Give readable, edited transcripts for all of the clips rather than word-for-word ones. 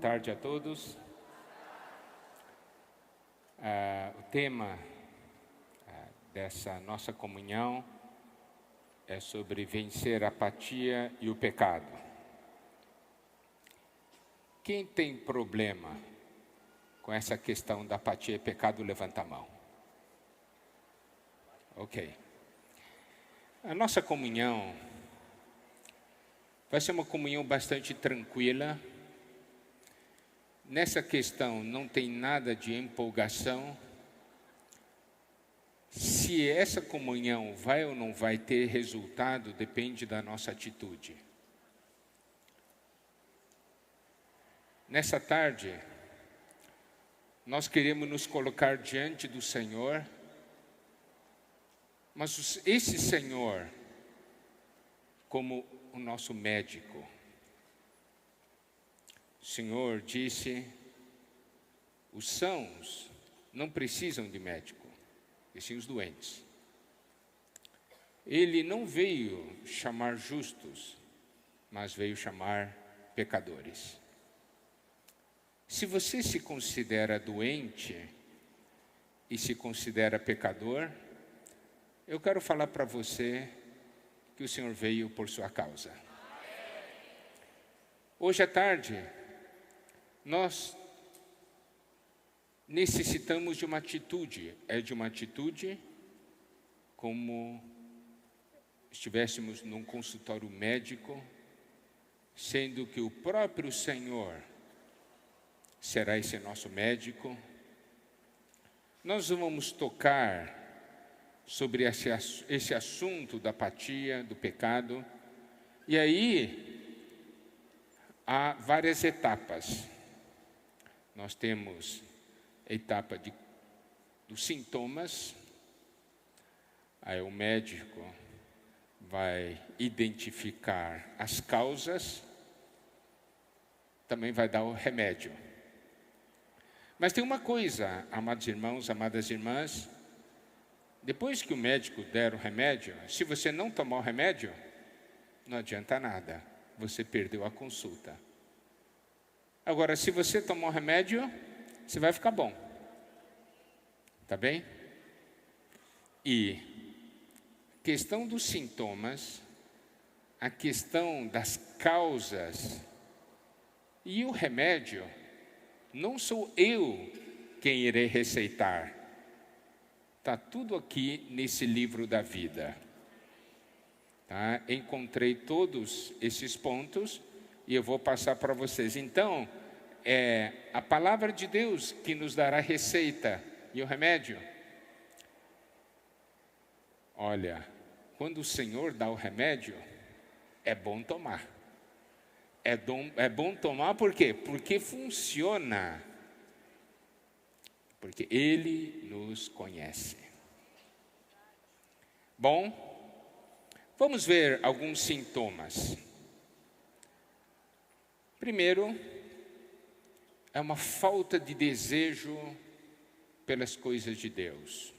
tarde a todos. O tema dessa nossa comunhão é sobre vencer a apatia e o pecado. Quem tem problema com essa questão da apatia e pecado, levanta a mão. Ok. A nossa comunhão vai ser uma comunhão bastante tranquila. Nessa questão não tem nada de empolgação. Se essa comunhão vai ou não vai ter resultado, depende da nossa atitude. Nessa tarde, nós queremos nos colocar diante do Senhor, mas esse Senhor, como o nosso médico. O Senhor disse, os sãos não precisam de médico, e sim os doentes. Ele não veio chamar justos, mas veio chamar pecadores. Se você se considera doente e se considera pecador, eu quero falar para você que o Senhor veio por sua causa. Hoje à tarde, nós necessitamos de uma atitude. É de uma atitude como estivéssemos num consultório médico, sendo que o próprio Senhor será esse nosso médico. Nós vamos tocar sobre esse assunto da apatia, do pecado. E aí, há várias etapas. Nós temos a etapa dos sintomas. Aí o médico vai identificar as causas, também vai dar o remédio. Mas tem uma coisa, amados irmãos, amadas irmãs, depois que o médico der o remédio, se você não tomar o remédio, não adianta nada, você perdeu a consulta. Agora, se você tomar o remédio, você vai ficar bom. Tá bem? E questão dos sintomas, a questão das causas e o remédio, não sou eu quem irei receitar. Está tudo aqui nesse livro da vida. Tá? Encontrei todos esses pontos e eu vou passar para vocês. Então, é a palavra de Deus que nos dará a receita e o remédio. Olha, quando o Senhor dá o remédio, é bom tomar. É bom tomar por quê? Porque funciona. Porque Ele nos conhece. Bom, vamos ver alguns sintomas. Primeiro, é uma falta de desejo pelas coisas de Deus.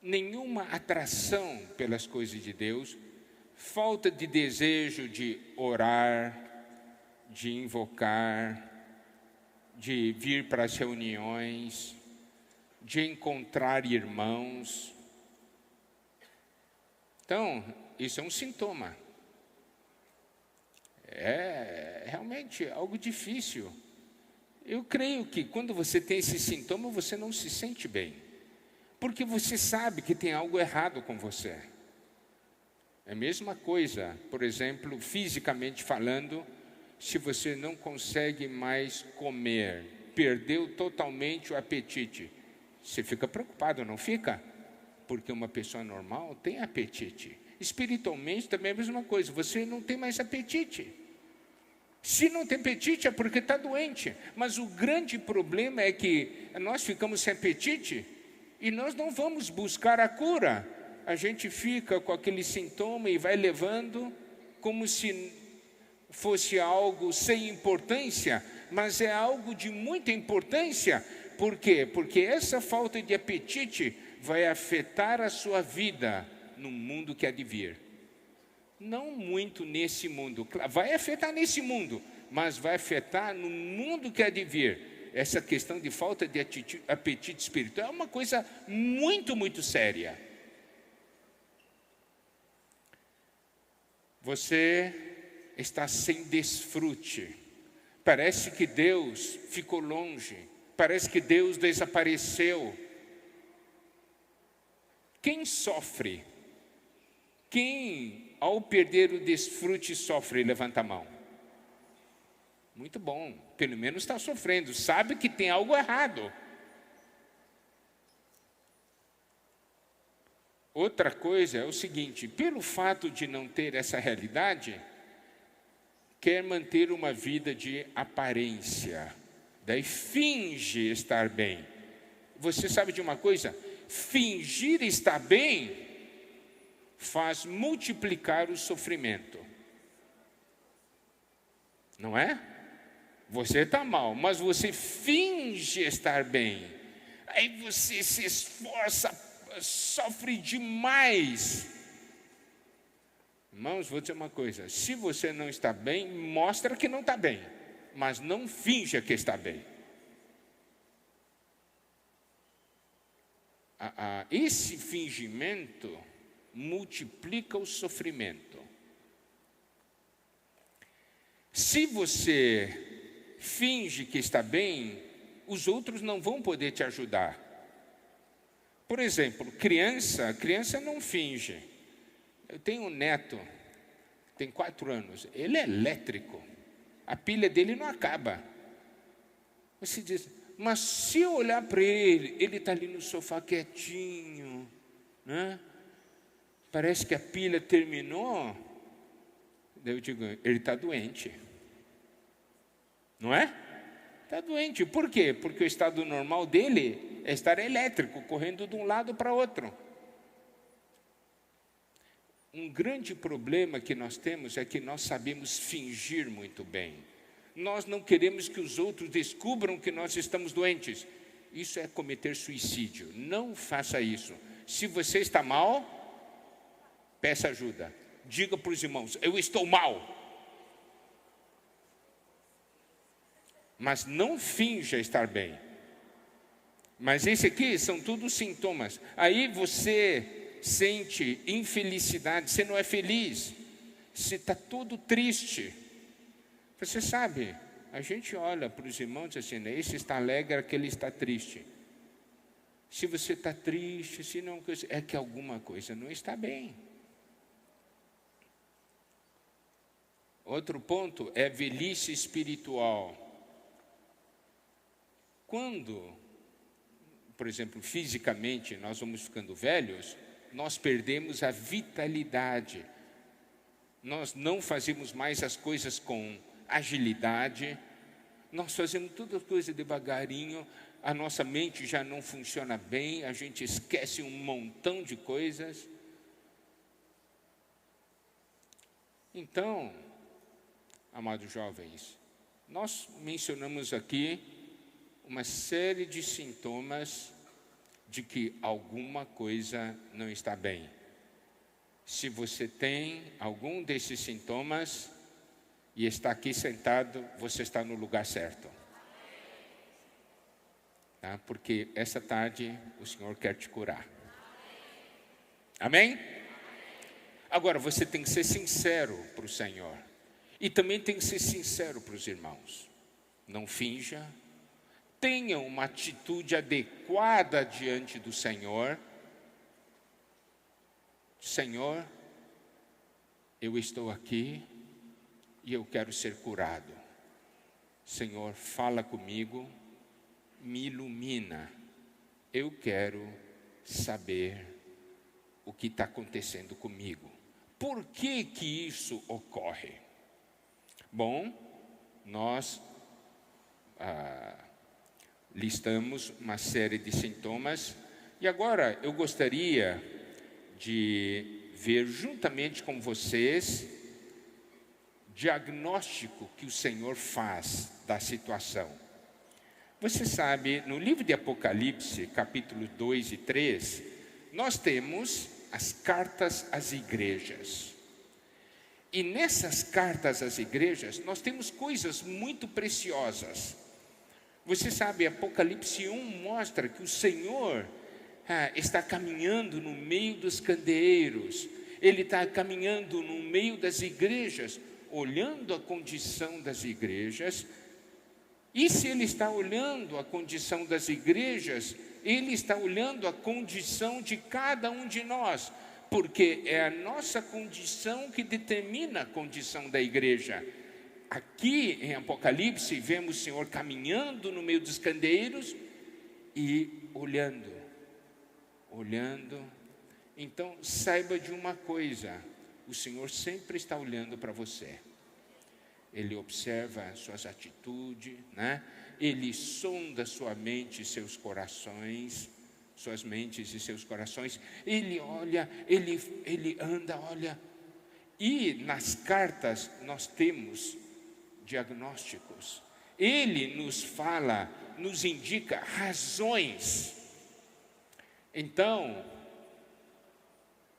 Nenhuma atração pelas coisas de Deus, falta de desejo de orar, de invocar, de vir para as reuniões, de encontrar irmãos. Então, isso é um sintoma. É realmente algo difícil. Eu creio que quando você tem esse sintoma, você não se sente bem. Porque você sabe que tem algo errado com você. É a mesma coisa, por exemplo, fisicamente falando, se você não consegue mais comer, perdeu totalmente o apetite, você fica preocupado, não fica? Porque uma pessoa normal tem apetite. Espiritualmente também é a mesma coisa, você não tem mais apetite. Se não tem apetite é porque está doente. Mas o grande problema é que nós ficamos sem apetite e nós não vamos buscar a cura. A gente fica com aquele sintoma e vai levando como se fosse algo sem importância, mas é algo de muita importância. Por quê? Porque essa falta de apetite vai afetar a sua vida no mundo que há de vir. Não muito nesse mundo. Vai afetar nesse mundo, mas vai afetar no mundo que há de vir. Essa questão de falta de apetite espiritual é uma coisa muito, muito séria. Você está sem desfrute. Parece que Deus ficou longe. Parece que Deus desapareceu. Quem sofre? Quem, ao perder o desfrute, sofre? Levanta a mão. Muito bom. Pelo menos está sofrendo. Sabe que tem algo errado. Outra coisa é o seguinte: pelo fato de não ter essa realidade, quer manter uma vida de aparência. Daí finge estar bem. Você sabe de uma coisa? Fingir estar bem faz multiplicar o sofrimento. Não é? Você está mal, mas você finge estar bem. Aí você se esforça, sofre demais. Irmãos, vou dizer uma coisa: se você não está bem, mostra que não está bem, mas não finja que está bem. Esse fingimento multiplica o sofrimento. Se você finge que está bem, os outros não vão poder te ajudar. Por exemplo, criança não finge. Eu tenho um neto, tem 4 anos, ele é elétrico, a pilha dele não acaba. Você diz, mas se eu olhar para ele está ali no sofá quietinho, né? Parece que a pilha terminou. Eu digo, ele está doente. Não é? Está doente. Por quê? Porque o estado normal dele é estar elétrico, correndo de um lado para outro. Um grande problema que nós temos é que nós sabemos fingir muito bem. Nós não queremos que os outros descubram que nós estamos doentes. Isso é cometer suicídio. Não faça isso. Se você está mal, peça ajuda. Diga para os irmãos, eu estou mal. Mas não finja estar bem. Mas esse aqui são todos sintomas. Aí você sente infelicidade, você não é feliz, você está todo triste. Você sabe, a gente olha para os irmãos e diz assim, esse está alegre, aquele está triste. Se você está triste, se não, é que alguma coisa não está bem. Outro ponto é velhice espiritual. Quando, por exemplo, fisicamente nós vamos ficando velhos, nós perdemos a vitalidade. Nós não fazemos mais as coisas com agilidade. Nós fazemos toda coisa devagarinho. A nossa mente já não funciona bem. A gente esquece um montão de coisas. Então, amados jovens, nós mencionamos aqui uma série de sintomas de que alguma coisa não está bem. Se você tem algum desses sintomas e está aqui sentado, você está no lugar certo. Tá? Porque essa tarde o Senhor quer te curar. Amém? Agora, você tem que ser sincero para o Senhor. E também tem que ser sincero para os irmãos. Não finja. Tenha uma atitude adequada diante do Senhor. Senhor, eu estou aqui e eu quero ser curado. Senhor, fala comigo, me ilumina. Eu quero saber o que está acontecendo comigo. Por que que isso ocorre? Bom, nós listamos uma série de sintomas e agora eu gostaria de ver juntamente com vocês diagnóstico que o Senhor faz da situação. Você sabe, no livro de Apocalipse, capítulo 2 e 3, nós temos as cartas às igrejas. E nessas cartas às igrejas, nós temos coisas muito preciosas. Você sabe, Apocalipse 1 mostra que o Senhor está caminhando no meio dos candeeiros. Ele está caminhando no meio das igrejas, olhando a condição das igrejas. E se Ele está olhando a condição das igrejas, Ele está olhando a condição de cada um de nós, porque é a nossa condição que determina a condição da igreja. Aqui em Apocalipse, vemos o Senhor caminhando no meio dos candeeiros e olhando. Então, saiba de uma coisa: o Senhor sempre está olhando para você. Ele observa suas atitudes, né? Ele sonda sua mente e seus corações, suas mentes e seus corações. Ele olha, ele anda, olha. E nas cartas nós temos diagnósticos. Ele nos fala, nos indica razões. Então,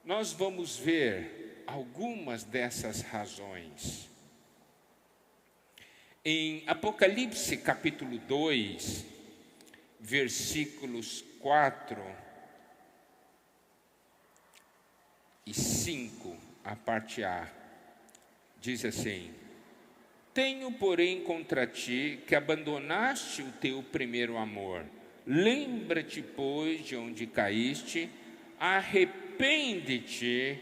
nós vamos ver algumas dessas razões. Em Apocalipse capítulo 2, versículos 4 e 5, a parte A, diz assim: tenho, porém, contra ti que abandonaste o teu primeiro amor. Lembra-te, pois, de onde caíste, arrepende-te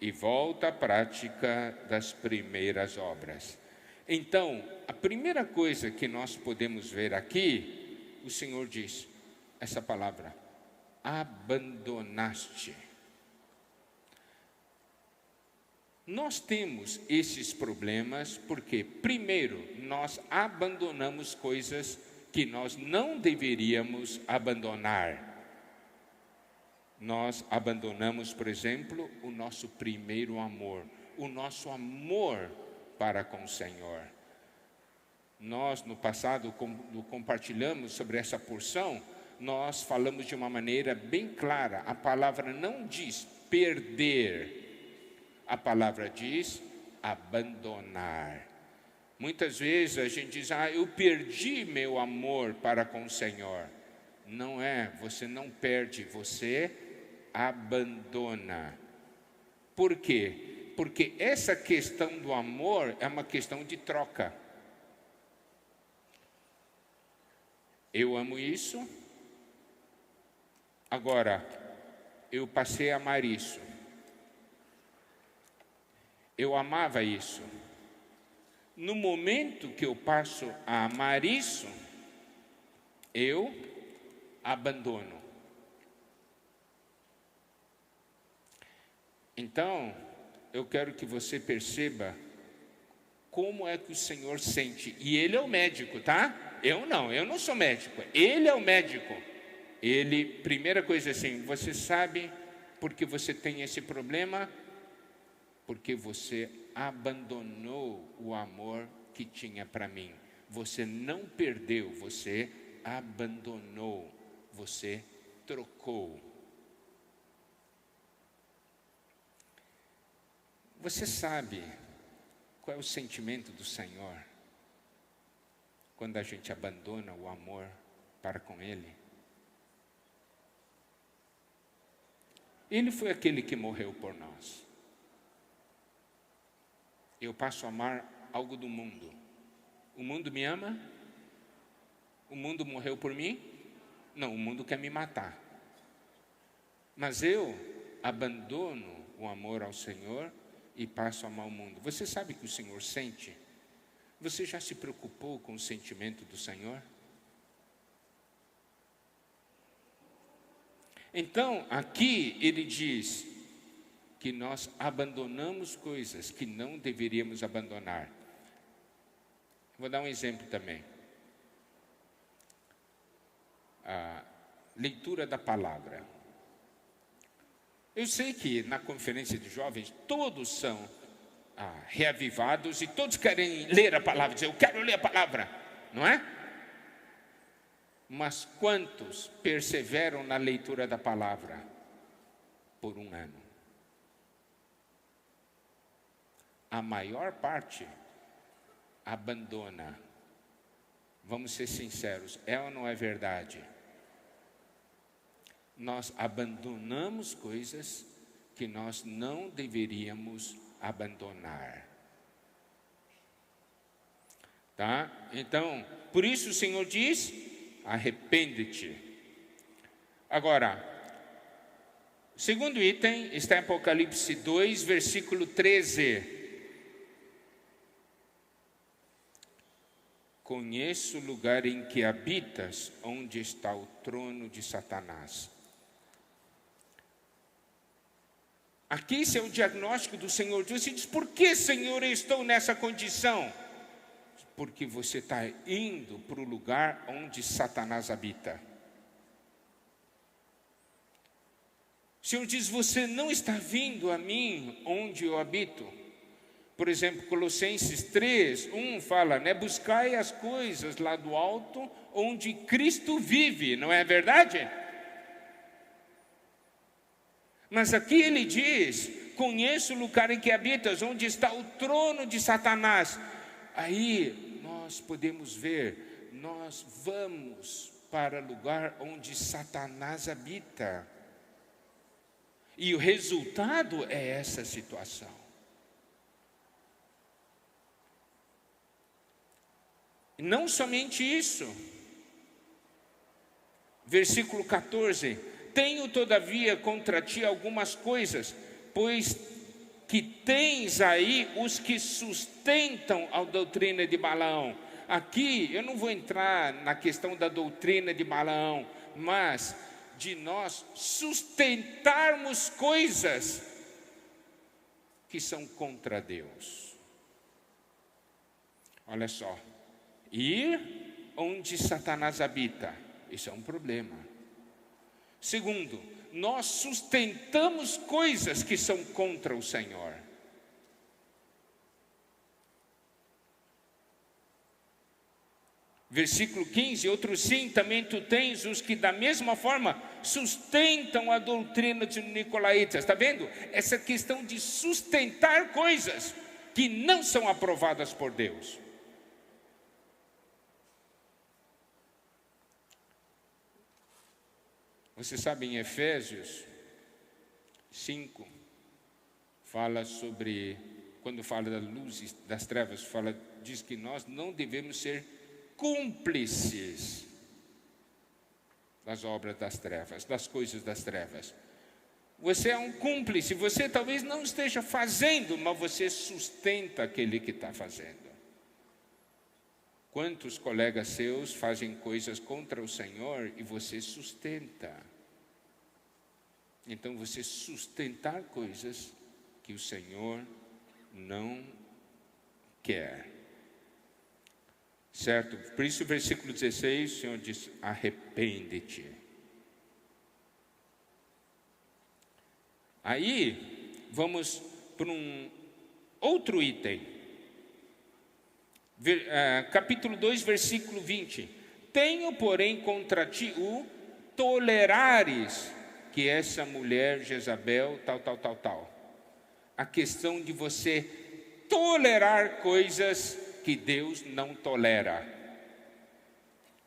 e volta à prática das primeiras obras. Então, a primeira coisa que nós podemos ver aqui, o Senhor diz essa palavra: abandonaste. Nós temos esses problemas porque, primeiro, nós abandonamos coisas que nós não deveríamos abandonar. Nós abandonamos, por exemplo, o nosso primeiro amor, o nosso amor para com o Senhor. Nós, no passado, quando compartilhamos sobre essa porção, nós falamos de uma maneira bem clara. A palavra não diz perder. A palavra diz abandonar. Muitas vezes a gente diz: eu perdi meu amor para com o Senhor. Não é, você não perde, você abandona. Por quê? Porque essa questão do amor é uma questão de troca. Eu amo isso, agora eu passei a amar isso. Eu amava isso. No momento que eu passo a amar isso, eu abandono. Então, eu quero que você perceba como é que o Senhor sente. E Ele é o médico, tá? Eu não sou médico. Ele é o médico. Ele, primeira coisa assim, você sabe por que você tem esse problema? Porque você abandonou o amor que tinha para mim. Você não perdeu, você abandonou, você trocou. Você sabe qual é o sentimento do Senhor quando a gente abandona o amor para com Ele? Ele foi aquele que morreu por nós. Eu passo a amar algo do mundo. O mundo me ama? O mundo morreu por mim? Não, o mundo quer me matar. Mas eu abandono o amor ao Senhor e passo a amar o mundo. Você sabe que o Senhor sente? Você já se preocupou com o sentimento do Senhor? Então, aqui ele diz que nós abandonamos coisas que não deveríamos abandonar. Vou dar um exemplo também. A leitura da palavra. Eu sei que na conferência de jovens todos são reavivados e todos querem ler a palavra, dizer: eu quero ler a palavra, não é? Mas quantos perseveram na leitura da palavra por um ano? a maior parte abandona. Vamos ser sinceros, é ou não é verdade? Nós abandonamos coisas que nós não deveríamos abandonar. Tá? Então, por isso o Senhor diz, arrepende-te. Agora, o segundo item está em Apocalipse 2, versículo 13. Conheço o lugar em que habitas, onde está o trono de Satanás. Aqui esse é o diagnóstico do Senhor Deus. E diz, por que, Senhor, eu estou nessa condição? Porque você está indo para o lugar onde Satanás habita. O Senhor diz, você não está vindo a mim onde eu habito. Por exemplo, Colossenses 3, 1 fala, né? Buscai as coisas lá do alto, onde Cristo vive, não é verdade? Mas aqui ele diz, conheço o lugar em que habitas, onde está o trono de Satanás. Aí nós podemos ver, nós vamos para o lugar onde Satanás habita. E o resultado é essa situação. Não somente isso. Versículo 14. Tenho todavia contra ti algumas coisas, pois que tens aí os que sustentam a doutrina de Balaão. Aqui eu não vou entrar na questão da doutrina de Balaão, mas de nós sustentarmos coisas que são contra Deus. Olha só. Ir onde Satanás habita, isso é um problema. Segundo, nós sustentamos coisas que são contra o Senhor. Versículo 15, outro sim, também tu tens os que da mesma forma sustentam a doutrina dos nicolaítas. Está vendo? Essa questão de sustentar coisas que não são aprovadas por Deus. Você sabe, em Efésios 5, fala sobre, quando fala da luz e das trevas, diz que nós não devemos ser cúmplices das obras das trevas, das coisas das trevas. Você é um cúmplice, você talvez não esteja fazendo, mas você sustenta aquele que está fazendo. Quantos colegas seus fazem coisas contra o Senhor e você sustenta? Então, você sustentar coisas que o Senhor não quer. Certo? Por isso, o versículo 16, o Senhor diz, arrepende-te. Aí, vamos para um outro item. Capítulo 2, versículo 20. Tenho, porém, contra ti o tolerares que essa mulher Jezabel, tal. A questão de você tolerar coisas que Deus não tolera.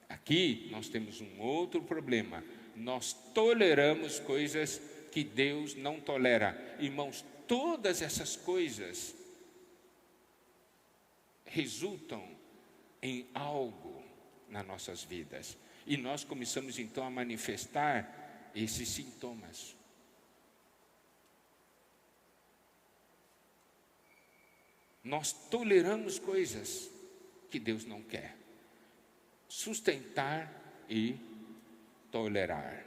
Aqui nós temos um outro problema. Nós toleramos coisas que Deus não tolera. Irmãos, todas essas coisas resultam em algo nas nossas vidas. E nós começamos então a manifestar esses sintomas. Nós toleramos coisas que Deus não quer. Sustentar e tolerar.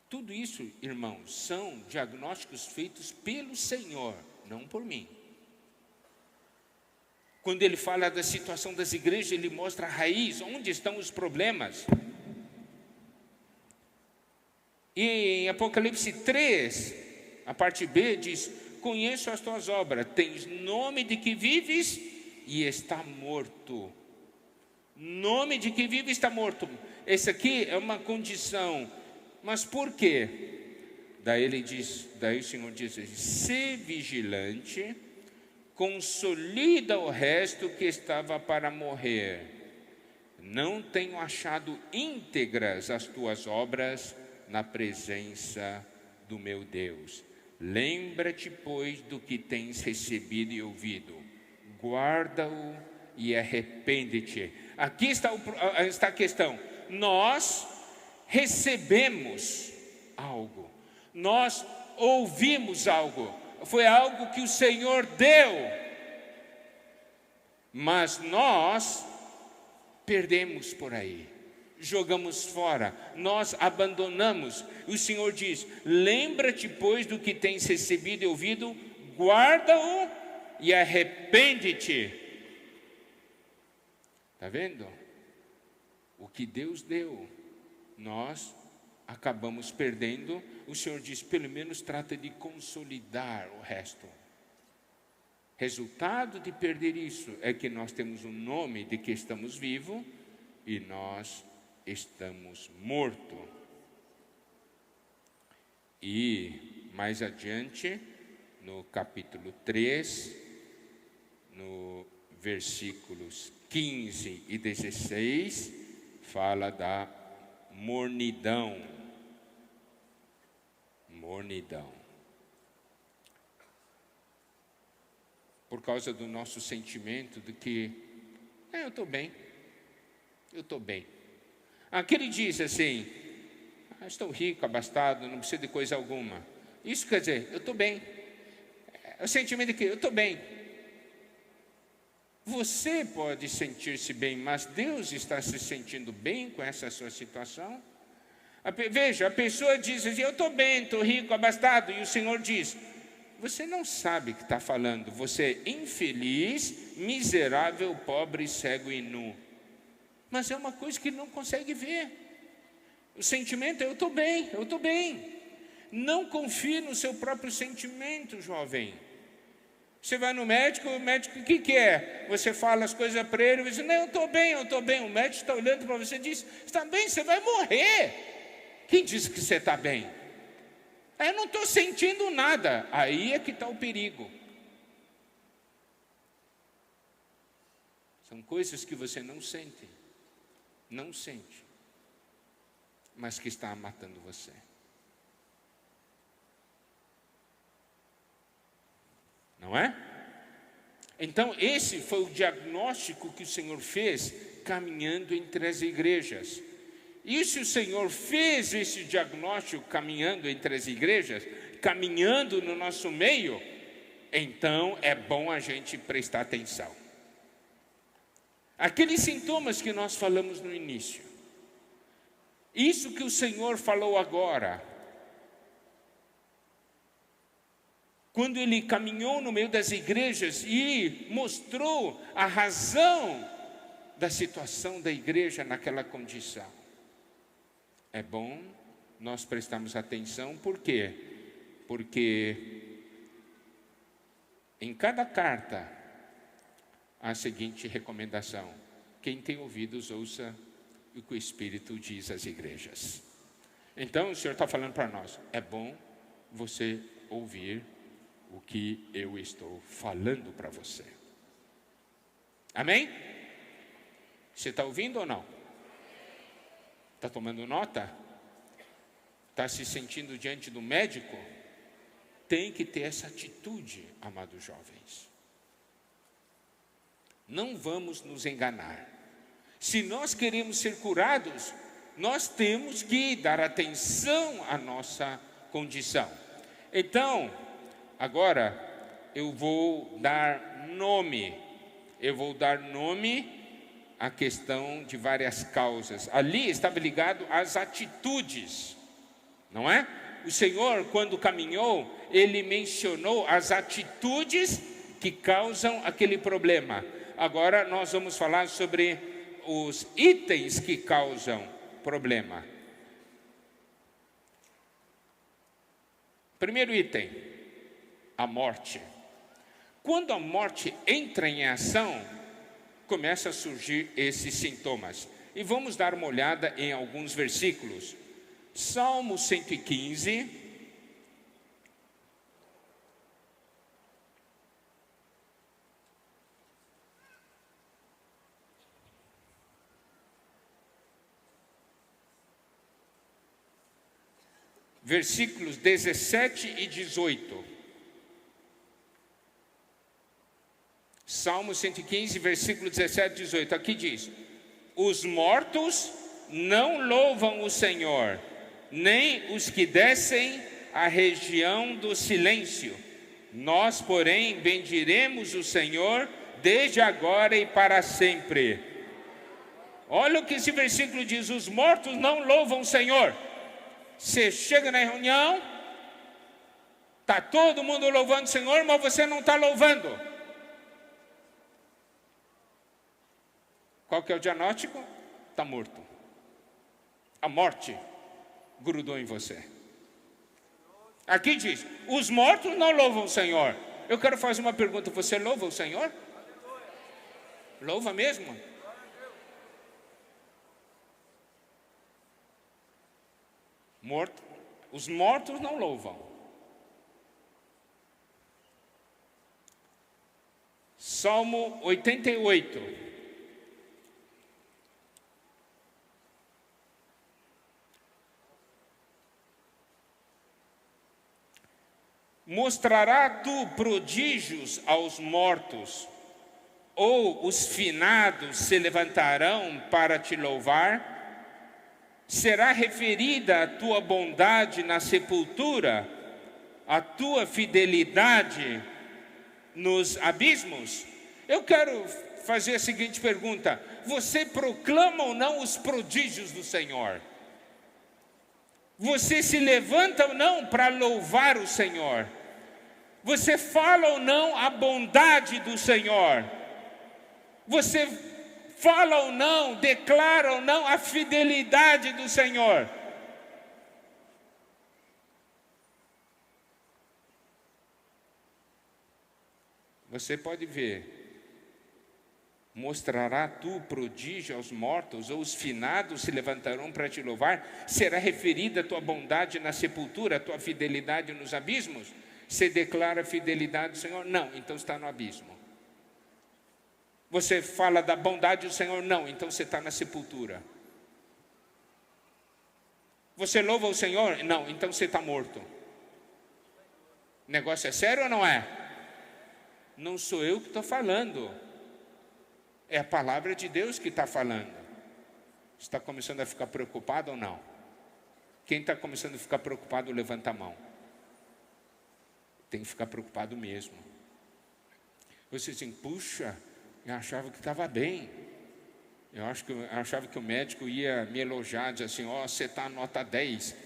Tudo isso, irmãos, são diagnósticos feitos pelo Senhor, não por mim. Quando ele fala da situação das igrejas, ele mostra a raiz, onde estão os problemas. E em Apocalipse 3, a parte B diz, conheço as tuas obras, tens nome de que vives e está morto. Nome de que vive está morto. Esse aqui é uma condição. Mas por quê? Daí o Senhor diz assim: se vigilante, consolida o resto que estava para morrer. Não tenho achado íntegras as tuas obras na presença do meu Deus. Lembra-te, pois, do que tens recebido e ouvido. Guarda-o e arrepende-te. Aqui está a questão. Nós recebemos algo. Nós ouvimos algo. Foi algo que o Senhor deu. Mas nós perdemos por aí. Jogamos fora, nós abandonamos. O Senhor diz: lembra-te, pois, do que tens recebido e ouvido, guarda-o e arrepende-te. Está vendo? O que Deus deu, nós acabamos perdendo. O Senhor diz: pelo menos trata de consolidar o resto. Resultado de perder isso é que nós temos um nome de que estamos vivos e nós estamos mortos. E mais adiante, no capítulo 3, no versículos 15 e 16, fala da mornidão. Mornidão. Por causa do nosso sentimento de que eu estou bem, eu estou bem. Aquele diz assim: estou rico, abastado, não preciso de coisa alguma. Isso quer dizer, eu estou bem. O sentimento de que eu estou bem. Você pode sentir-se bem, mas Deus está se sentindo bem com essa sua situação? Veja, a pessoa diz assim: eu estou bem, estou rico, abastado. E o Senhor diz: você não sabe o que está falando. Você é infeliz, miserável, pobre, cego e nu. Mas é uma coisa que ele não consegue ver. O sentimento é: eu estou bem, eu estou bem. Não confie no seu próprio sentimento, jovem. Você vai no médico, o médico o que é? Você fala as coisas para ele, ele diz: não, eu estou bem, eu estou bem. O médico está olhando para você e diz: está bem, você vai morrer. Quem disse que você está bem? Eu não estou sentindo nada. Aí é que está o perigo. São coisas que você não sente, mas que está matando você. Não é? Então esse foi o diagnóstico que o Senhor fez caminhando entre as igrejas. E se o Senhor fez esse diagnóstico caminhando entre as igrejas, caminhando no nosso meio, então é bom a gente prestar atenção. Aqueles sintomas que nós falamos no início, isso que o Senhor falou agora, quando Ele caminhou no meio das igrejas e mostrou a razão da situação da igreja naquela condição. É bom nós prestarmos atenção. Por quê? Porque em cada carta há a seguinte recomendação: quem tem ouvidos, ouça o que o Espírito diz às igrejas. Então o Senhor está falando para nós: é bom você ouvir o que eu estou falando para você. Amém? Você está ouvindo ou não? Está tomando nota? Está se sentindo diante do médico? Tem que ter essa atitude, amados jovens. Não vamos nos enganar. Se nós queremos ser curados, nós temos que dar atenção à nossa condição. Então, agora eu vou dar nome. A questão de várias causas. Ali estava ligado às atitudes, não é? O Senhor, quando caminhou, Ele mencionou as atitudes que causam aquele problema. Agora nós vamos falar sobre os itens que causam problema. Primeiro item, a morte. Quando a morte entra em ação, começa a surgir esses sintomas. E vamos dar uma olhada em alguns versículos. Salmo 115, versículos 17 e 18. Salmo 115, versículo 17 e 18. Aqui diz: os mortos não louvam o Senhor, nem os que descem à região do silêncio. Nós, porém, bendiremos o Senhor desde agora e para sempre. Olha o que esse versículo diz: os mortos não louvam o Senhor. Você chega na reunião, está todo mundo louvando o Senhor, mas você não está louvando. Qual que é o diagnóstico? Está morto. A morte grudou em você. Aqui diz: os mortos não louvam o Senhor. Eu quero fazer uma pergunta: você louva o Senhor? Louva mesmo? Morto. Os mortos não louvam. Salmo 88. Mostrará tu prodígios aos mortos, ou os finados se levantarão para te louvar? Será referida a tua bondade na sepultura, a tua fidelidade nos abismos? Eu quero fazer a seguinte pergunta: você proclama ou não os prodígios do Senhor? Você se levanta ou não para louvar o Senhor? Você fala ou não a bondade do Senhor? Você fala ou não, declara ou não a fidelidade do Senhor? Você pode ver: mostrará tu prodígio aos mortos, ou os finados se levantarão para te louvar? Será referida a tua bondade na sepultura, a tua fidelidade nos abismos? Você declara a fidelidade do Senhor? Não, então está no abismo. Você fala da bondade do Senhor? Não, então você está na sepultura. Você louva o Senhor? Não, então você está morto. O negócio é sério ou não é? Não sou eu que estou falando. É a palavra de Deus que está falando. Está começando a ficar preocupado ou não? Quem está começando a ficar preocupado, levanta a mão. Tem que ficar preocupado mesmo. Você diz assim: puxa, eu achava que estava bem. Eu achava que o médico ia me elogiar, dizer assim: ó, você está nota 10.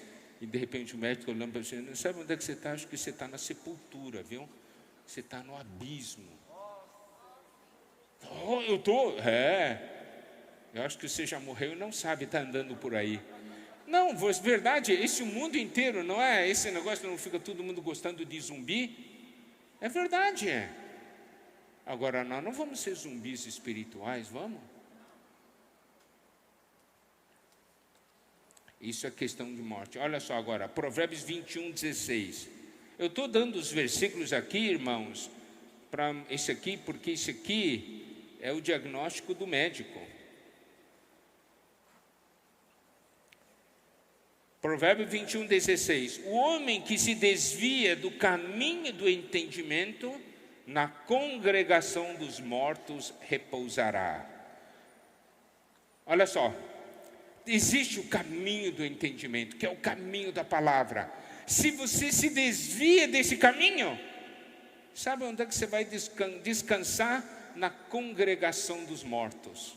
E de repente o médico olhando para você: não sabe onde é que você está? Acho que você está na sepultura, viu? Você está no abismo. Oh, eu estou? Eu acho que você já morreu e não sabe, está andando por aí. Não, verdade, esse mundo inteiro, não é? Esse negócio não fica todo mundo gostando de zumbi? É verdade, é. Agora, nós não vamos ser zumbis espirituais, vamos? Isso é questão de morte. Olha só agora, Provérbios 21, 16. Eu estou dando os versículos aqui, irmãos, para esse aqui, porque esse aqui é o diagnóstico do médico. Provérbio 21, 16. O homem que se desvia do caminho do entendimento, na congregação dos mortos repousará. Olha só, existe o caminho do entendimento, que é o caminho da palavra. Se você se desvia desse caminho, sabe onde é que você vai descansar? Na congregação dos mortos.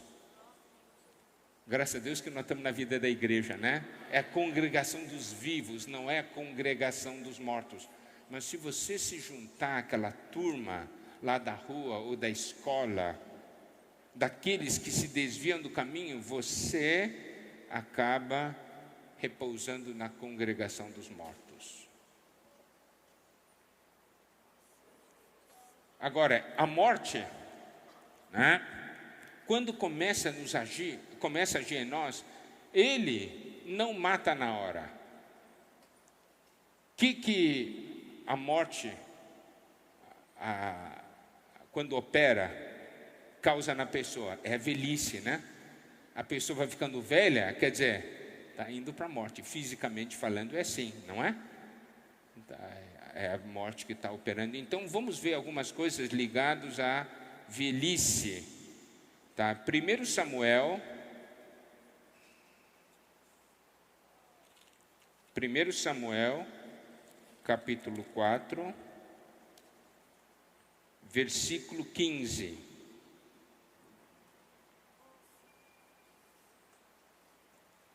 Graças a Deus que nós estamos na vida da igreja, né? É a congregação dos vivos, não é a congregação dos mortos. Mas se você se juntar àquela turma lá da rua ou da escola, daqueles que se desviam do caminho, você acaba repousando na congregação dos mortos. Agora, a morte, né? Quando começa a agir em nós, ele não mata na hora. Que a morte, quando opera, causa na pessoa? É a velhice, né? A pessoa vai ficando velha, quer dizer, está indo para a morte. Fisicamente falando é assim, não é? É a morte que está operando. Então vamos ver algumas coisas ligadas à velhice. Tá? 1 Samuel, capítulo 4, versículo 15.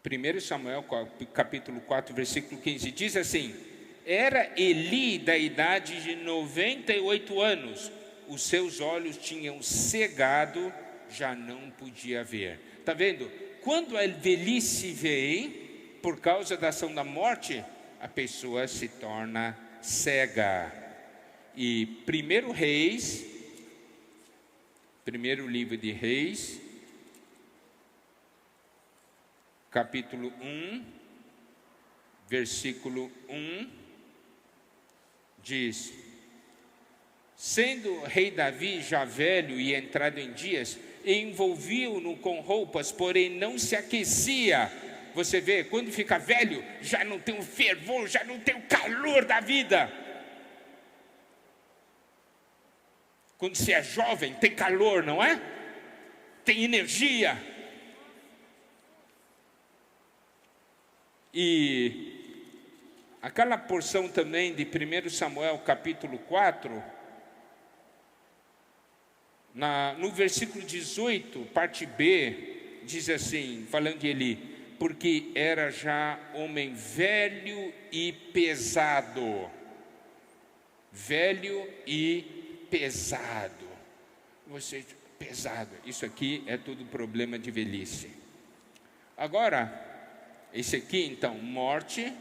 Primeiro Samuel, capítulo 4, versículo 15, diz assim: era Eli da idade de 98 anos, os seus olhos tinham cegado, já não podia ver. Está vendo? Quando a velhice vem, por causa da ação da morte, a pessoa se torna cega. E primeiro livro de Reis, capítulo 1, versículo 1, diz: sendo rei Davi já velho e entrado em dias, envolviam-no com roupas, porém não se aquecia. Você vê, quando fica velho, já não tem o fervor, já não tem o calor da vida. Quando você é jovem, tem calor, não é? Tem energia. E aquela porção também de 1 Samuel capítulo 4, no versículo 18, parte B, diz assim, falando de Eli: porque era já homem velho e pesado. Velho e pesado. Pesado. Isso aqui é tudo problema de velhice. Agora, esse aqui então, morte.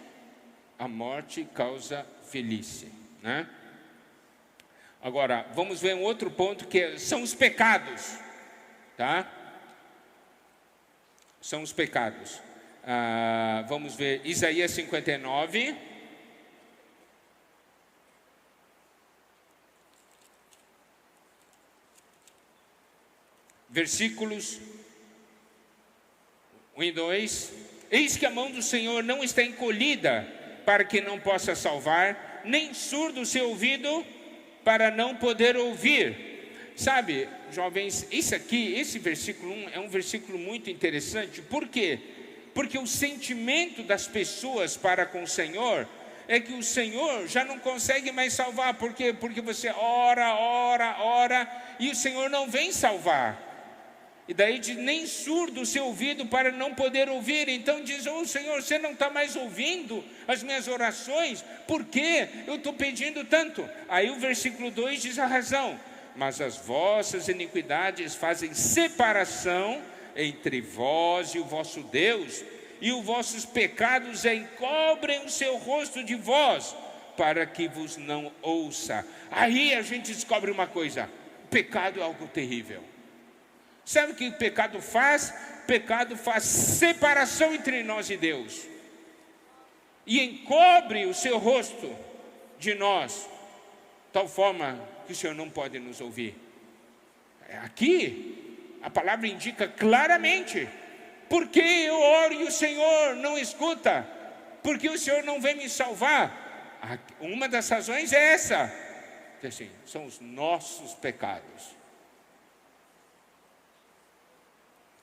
A morte causa velhice, né? Agora, vamos ver um outro ponto que são os pecados, tá? São os pecados. Vamos ver Isaías 59. Versículos 1 e 2. Eis que a mão do Senhor não está encolhida para que não possa salvar, nem surdo o seu ouvido para não poder ouvir. Sabe, jovens, esse versículo 1 é um versículo muito interessante. Por quê? Porque o sentimento das pessoas para com o Senhor é que o Senhor já não consegue mais salvar. Por quê? Porque você ora, e o Senhor não vem salvar. E daí diz, nem surdo o seu ouvido para não poder ouvir. Então diz, Senhor, você não está mais ouvindo as minhas orações? Por quê? Eu estou pedindo tanto. Aí o versículo 2 diz a razão: mas as vossas iniquidades fazem separação entre vós e o vosso Deus, e os vossos pecados encobrem o seu rosto de vós, para que vos não ouça. Aí a gente descobre uma coisa: pecado é algo terrível. Sabe o que o pecado faz? Pecado faz separação entre nós e Deus, e encobre o seu rosto de nós, tal forma que o Senhor não pode nos ouvir. Aqui a palavra indica claramente: porque eu oro e o Senhor não escuta, porque o Senhor não vem me salvar. Uma das razões é essa, que assim, são os nossos pecados.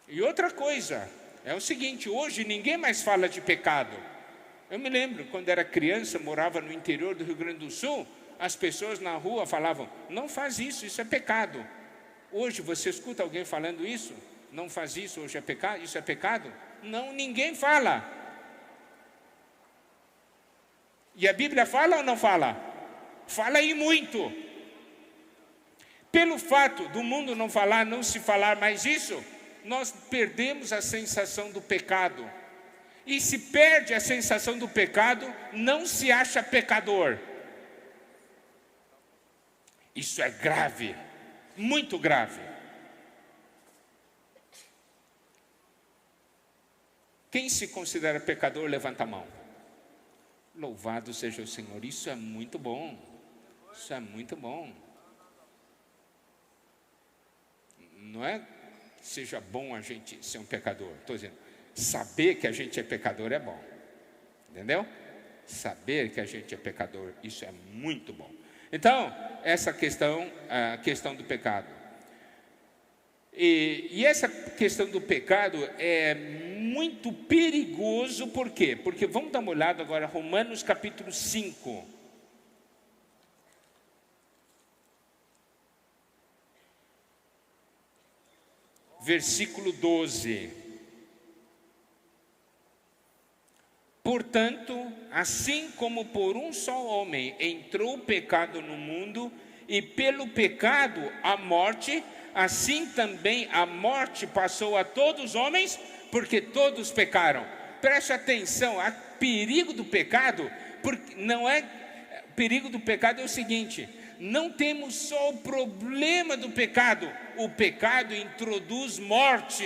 E outra coisa é o seguinte: hoje ninguém mais fala de pecado. Eu me lembro, quando era criança, morava no interior do Rio Grande do Sul, as pessoas na rua falavam: não faz isso, isso é pecado. Hoje você escuta alguém falando isso? Não faz isso, hoje é pecado, isso é pecado? Não, ninguém fala. E a Bíblia fala ou não fala? Fala e muito. Pelo fato do mundo não falar, não se falar mais isso, nós perdemos a sensação do pecado. E se perde a sensação do pecado, não se acha pecador. Isso é grave, muito grave. Quem se considera pecador, levanta a mão. Louvado seja o Senhor, isso é muito bom. Isso é muito bom. Não é que seja bom a gente ser um pecador, estou dizendo, Saber que a gente é pecador é bom. Entendeu? Saber que a gente é pecador, isso é muito bom. Então, essa questão, a questão do pecado. E essa questão do pecado é muito perigoso, por quê? Porque vamos dar uma olhada agora, Romanos capítulo 5. Versículo 12. Portanto, assim como por um só homem entrou o pecado no mundo, e pelo pecado a morte, assim também a morte passou a todos os homens, porque todos pecaram. Preste atenção, o perigo do pecado, porque não é, o perigo do pecado é o seguinte: não temos só o problema do pecado, o pecado introduz morte.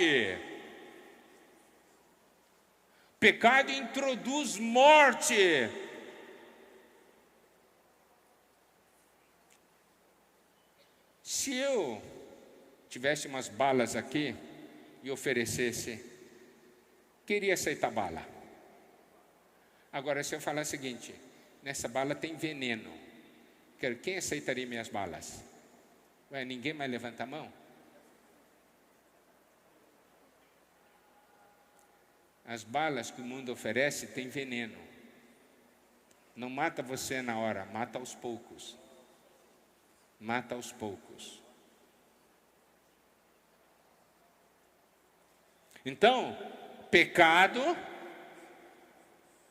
Pecado introduz morte. Se eu tivesse umas balas aqui e oferecesse, queria aceitar bala. Agora, se eu falar o seguinte: nessa bala tem veneno, quem aceitaria minhas balas? Ué, ninguém mais levanta a mão? As balas que o mundo oferece têm veneno. Não mata você na hora, mata aos poucos. Mata aos poucos. Então, pecado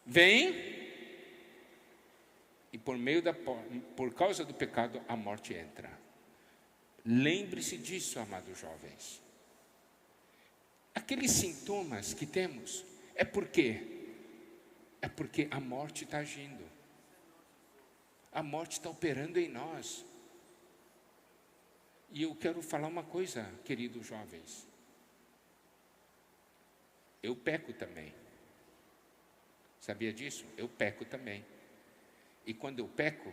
vem e por causa do pecado a morte entra. Lembre-se disso, amados jovens. Aqueles sintomas que temos é porque a morte está agindo. A morte está operando em nós. E eu quero falar uma coisa, queridos jovens. Eu peco também. Sabia disso? Eu peco também. E quando eu peco,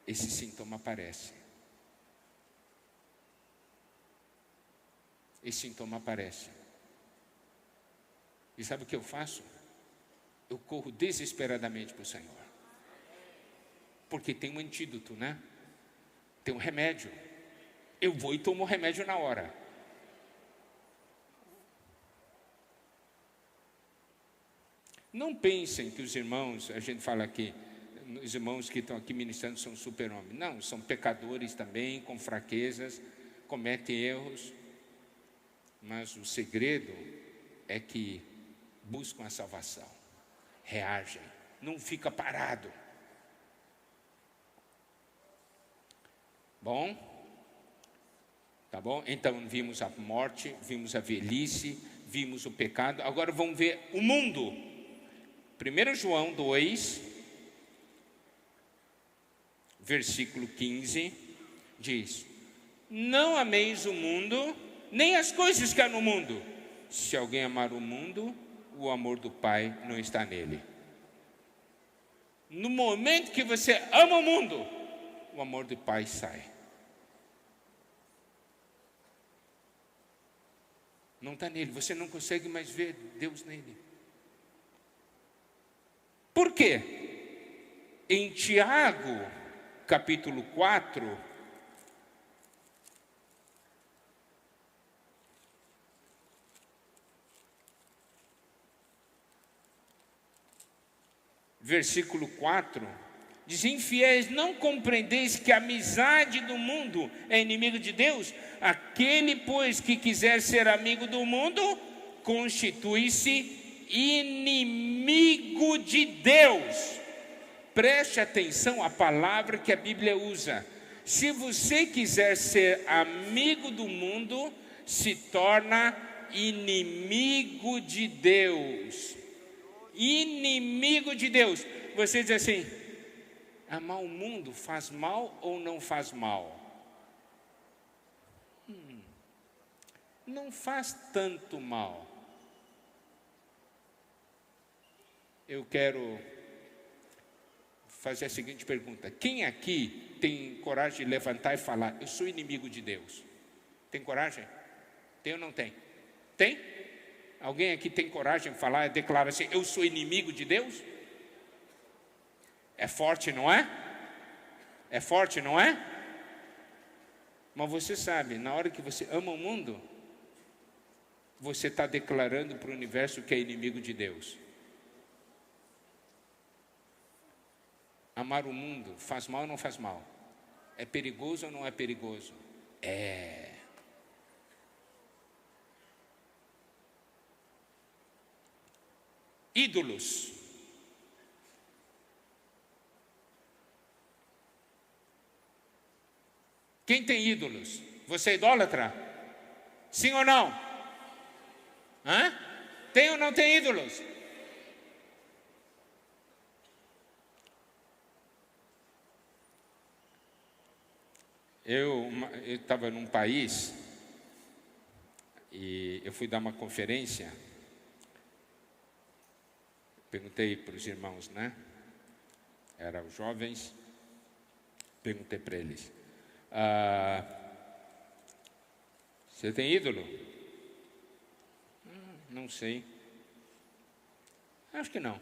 esse sintoma aparece. Esse sintoma aparece. E sabe o que eu faço? Eu corro desesperadamente para o Senhor. Porque tem um antídoto, né? Tem um remédio. Eu vou e tomo o remédio na hora. Não pensem que os irmãos, a gente fala aqui, os irmãos que estão aqui ministrando são super-homens. Não, são pecadores também, com fraquezas, cometem erros. Mas o segredo é que buscam a salvação, reagem, não fica parado. Bom? Tá bom? Então vimos a morte, vimos a velhice, vimos o pecado. Agora vamos ver o mundo. 1 João 2, versículo 15, diz: não ameis o mundo, nem as coisas que há no mundo. Se alguém amar o mundo, o amor do Pai não está nele. No momento que você ama o mundo, o amor do Pai sai. Não está nele, você não consegue mais ver Deus nele. Por quê? Em Tiago, capítulo 4, versículo 4, diz: infiéis, não compreendeis que a amizade do mundo é inimigo de Deus? Aquele, pois, que quiser ser amigo do mundo, constitui-se inimigo de Deus. Preste atenção à palavra que a Bíblia usa. Se você quiser ser amigo do mundo, se torna inimigo de Deus. Inimigo de Deus. Você diz assim: amar o mundo faz mal ou não faz mal? Não faz tanto mal. Eu quero fazer a seguinte pergunta: quem aqui tem coragem de levantar e falar: eu sou inimigo de Deus? Tem coragem? Tem ou não tem? Tem? Alguém aqui tem coragem de falar e declarar assim: eu sou inimigo de Deus? É forte, não é? É forte, não é? Mas você sabe, na hora que você ama o mundo, você está declarando para o universo que é inimigo de Deus. Amar o mundo faz mal ou não faz mal? É perigoso ou não é perigoso? É. Ídolos. Quem tem ídolos? Você é idólatra? Sim ou não? Hã? Tem ou não tem ídolos? Eu estava num país e eu fui dar uma conferência. Perguntei para os irmãos, né? Eram jovens. Perguntei para eles: você tem ídolo? Não sei. Acho que não.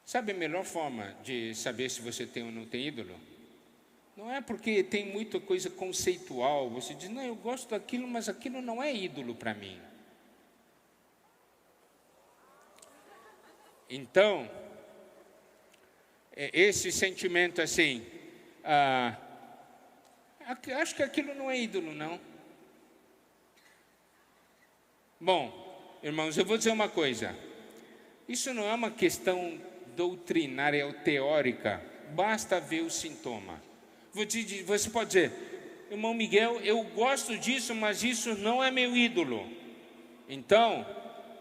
Sabe a melhor forma de saber se você tem ou não tem ídolo? Não é porque tem muita coisa conceitual. Você diz: não, eu gosto daquilo, mas aquilo não é ídolo para mim. Então, esse sentimento assim, acho que aquilo não é ídolo, não. Bom, irmãos, eu vou dizer uma coisa. Isso não é uma questão doutrinária ou teórica. Basta ver o sintoma. Você pode dizer: irmão Miguel, eu gosto disso, mas isso não é meu ídolo. Então,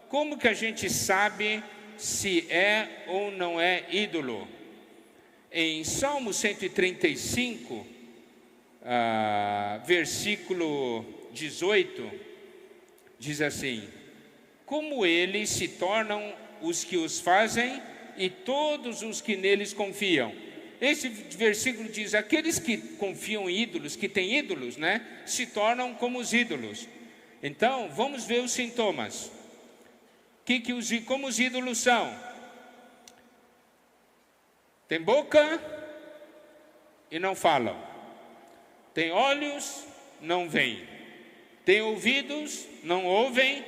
como que a gente sabe se é ou não é ídolo? Em Salmo 135, versículo 18, diz assim: como eles se tornam os que os fazem e todos os que neles confiam. Esse versículo diz: aqueles que confiam em ídolos, que têm ídolos, né, se tornam como os ídolos. Então, vamos ver os sintomas. Como os ídolos são? Tem boca e não falam. Tem olhos, não veem. Tem ouvidos, não ouvem.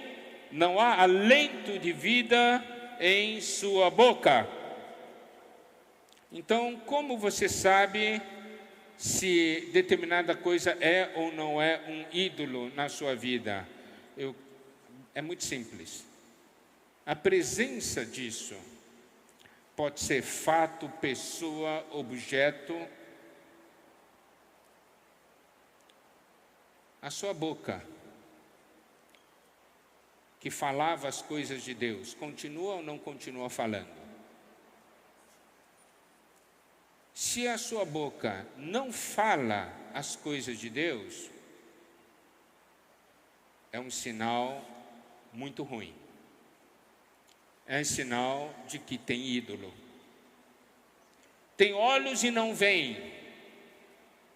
Não há alento de vida em sua boca. Então, como você sabe se determinada coisa é ou não é um ídolo na sua vida? É muito simples. A presença disso pode ser fato, pessoa, objeto. A sua boca, que falava as coisas de Deus, continua ou não continua falando? Se a sua boca não fala as coisas de Deus, é um sinal muito ruim. É um sinal de que tem ídolo. Tem olhos e não veem.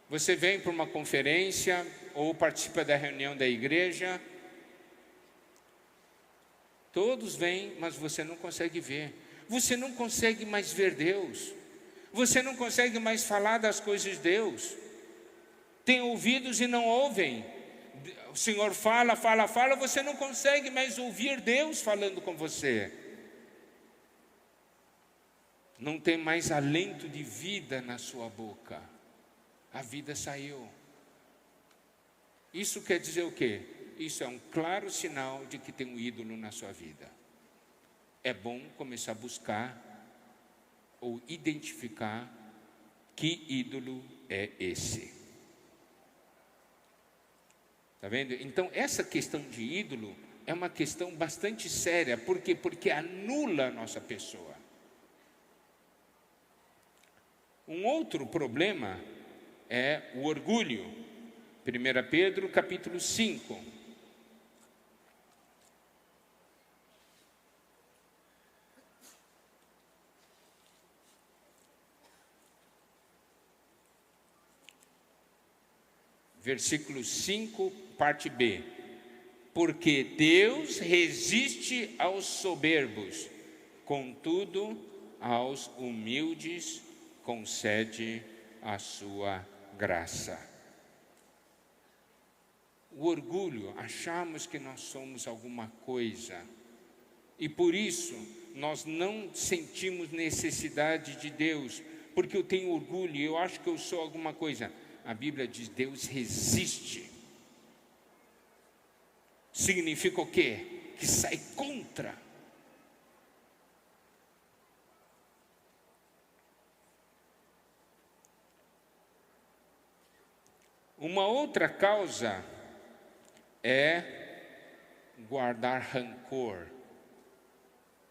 Você vem para uma conferência ou participa da reunião da igreja. Todos vêm, mas você não consegue ver. Você não consegue mais ver Deus. Você não consegue mais falar das coisas de Deus. Tem ouvidos e não ouvem. O Senhor fala, fala, fala, você não consegue mais ouvir Deus falando com você. Não tem mais alento de vida na sua boca. A vida saiu. Isso quer dizer o quê? Isso é um claro sinal de que tem um ídolo na sua vida. É bom começar a buscar ou identificar que ídolo é esse. Está vendo? Então, essa questão de ídolo é uma questão bastante séria. Por quê? Porque anula a nossa pessoa. Um outro problema é o orgulho. 1 Pedro, capítulo 5. Versículo 5, parte B. porque Deus resiste aos soberbos, contudo, aos humildes concede a sua graça. O orgulho, achamos que nós somos alguma coisa, e por isso nós não sentimos necessidade de Deus, porque eu tenho orgulho e eu acho que eu sou alguma coisa. A Bíblia diz: Deus resiste. Significa o quê? Que sai contra. Uma outra causa é guardar rancor,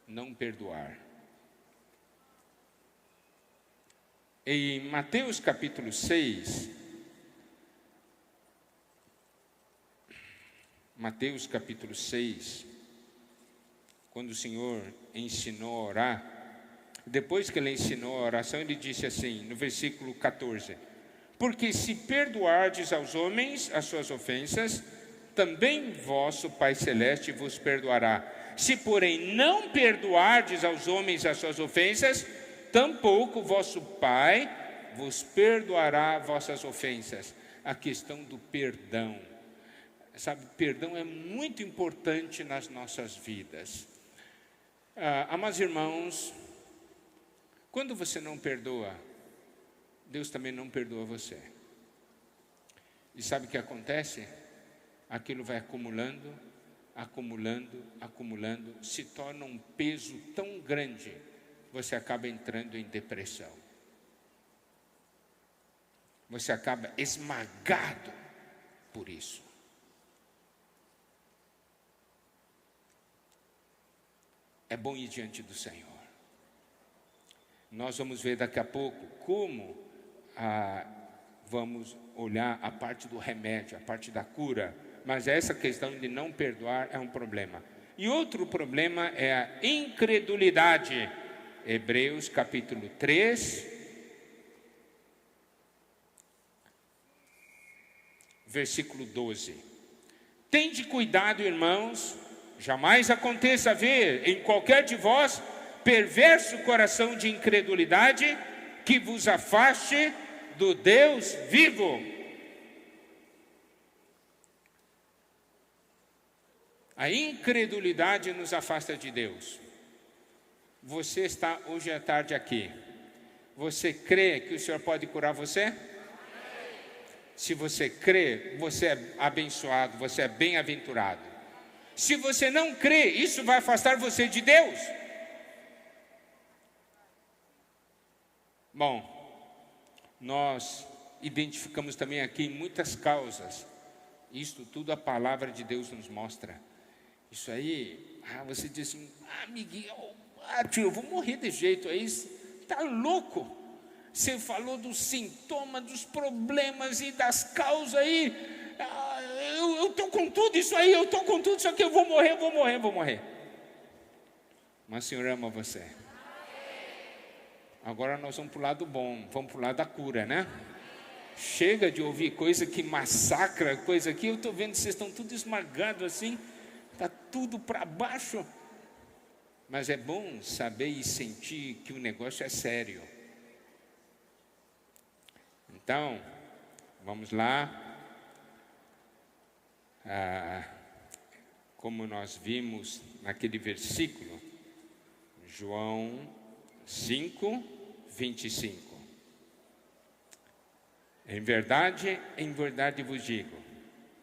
não perdoar. Em Mateus capítulo 6, quando o Senhor ensinou a orar, depois que ele ensinou a oração, ele disse assim, no versículo 14: porque se perdoardes aos homens as suas ofensas, também vosso Pai Celeste vos perdoará. Se, porém, não perdoardes aos homens as suas ofensas, tampouco vosso Pai vos perdoará vossas ofensas. A questão do perdão. Sabe, perdão é muito importante nas nossas vidas. Amados irmãos, quando você não perdoa, Deus também não perdoa você. E sabe o que acontece? Aquilo vai acumulando, se torna um peso tão grande, você acaba entrando em depressão. Você acaba esmagado por isso. É bom ir diante do Senhor. Nós vamos ver daqui a pouco como vamos olhar a parte do remédio, a parte da cura, mas essa questão de não perdoar é um problema. E outro problema é a incredulidade. Hebreus capítulo 3, versículo 12. Tende cuidado, irmãos, jamais aconteça haver em qualquer de vós perverso coração de incredulidade que vos afaste do Deus vivo. A incredulidade nos afasta de Deus. Você está hoje à tarde aqui. Você crê que o Senhor pode curar você? Se você crê, você é abençoado, você é bem-aventurado. Se você não crê, isso vai afastar você de Deus. Bom, nós identificamos também aqui muitas causas. Isto tudo a palavra de Deus nos mostra. Isso aí, você diz assim: amiguinho, tio, eu vou morrer de jeito aí, tá louco? Você falou dos sintomas, dos problemas e das causas aí. Eu estou com tudo isso aí, eu vou morrer. Mas o Senhor ama você. Agora nós vamos para o lado bom, vamos para o lado da cura, né? Chega de ouvir coisa que massacra, coisa aqui. Eu estou vendo que vocês estão tudo esmagados assim, está tudo para baixo. Mas é bom saber e sentir que o negócio é sério. Então, vamos lá. Como nós vimos naquele versículo, João 5:25. Em verdade vos digo,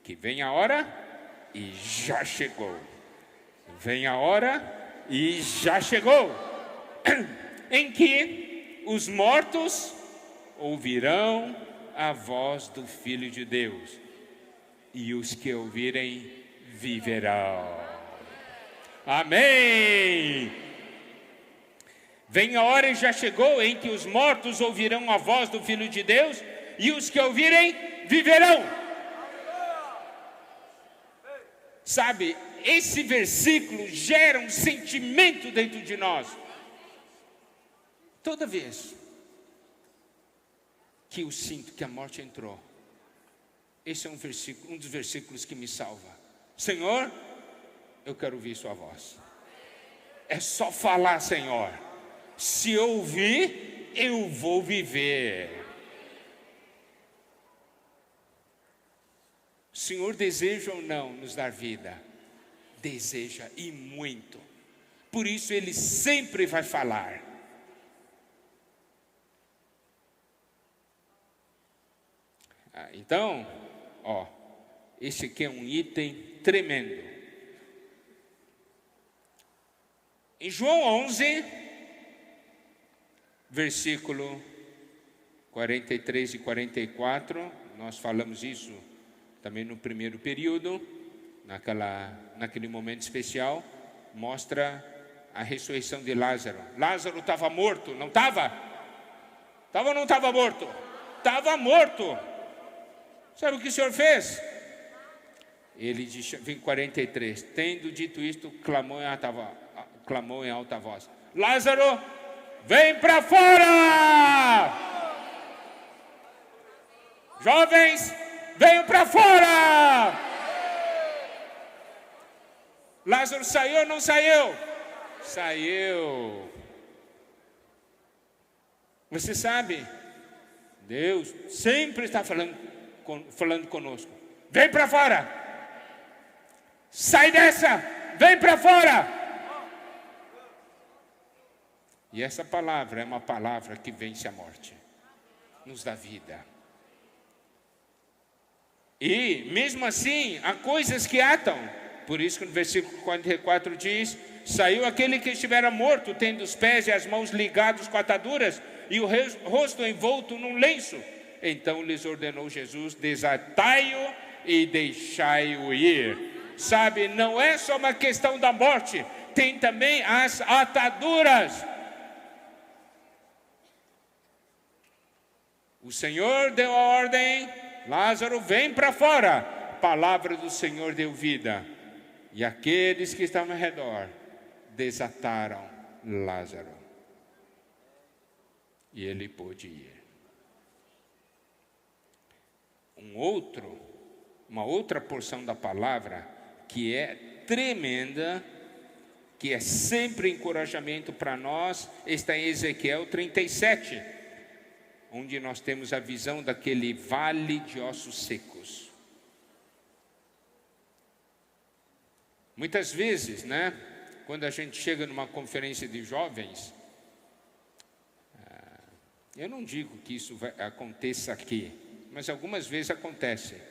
que vem a hora e já chegou. Vem a hora e já chegou, em que os mortos ouvirão a voz do Filho de Deus, e os que ouvirem viverão. Amém! Vem a hora e já chegou em que os mortos ouvirão a voz do Filho de Deus, e os que ouvirem viverão. Sabe, esse versículo gera um sentimento dentro de nós. Toda vez que eu sinto que a morte entrou, esse é um dos versículos que me salva. Senhor, eu quero ouvir sua voz. É só falar, Senhor. Se eu ouvir, eu vou viver. O Senhor deseja ou não nos dar vida? Deseja, e muito. Por isso Ele sempre vai falar. Então, esse aqui é um item tremendo. Em João 11, versículo 43 e 44, nós falamos isso também no primeiro período, naquele momento especial, mostra a ressurreição de Lázaro. Lázaro estava morto, não estava? Estava ou não estava morto? Estava morto. Sabe o que o Senhor fez? Ele diz, em 43, tendo dito isto, clamou em alta voz: Lázaro, vem para fora! Jovens, venham para fora! Lázaro saiu ou não saiu? Saiu. Você sabe, Deus sempre está falando conosco. Vem para fora! Sai dessa! Vem para fora! E essa palavra é uma palavra que vence a morte, nos dá vida. E mesmo assim, há coisas que atam. Por isso que no versículo 44 diz: saiu aquele que estivera morto, tendo os pés e as mãos ligados com ataduras, e o rosto envolto num lenço. Então lhes ordenou Jesus: desatai-o e deixai-o ir. Sabe, não é só uma questão da morte, tem também as ataduras. O Senhor deu a ordem: Lázaro, vem para fora. A palavra do Senhor deu vida. E aqueles que estavam ao redor desataram Lázaro. E ele pôde ir. Uma outra porção da palavra que é tremenda, que é sempre encorajamento para nós, está em Ezequiel 37, onde nós temos a visão daquele vale de ossos secos. Muitas vezes, quando a gente chega numa conferência de jovens, eu não digo que isso aconteça aqui, mas algumas vezes acontece.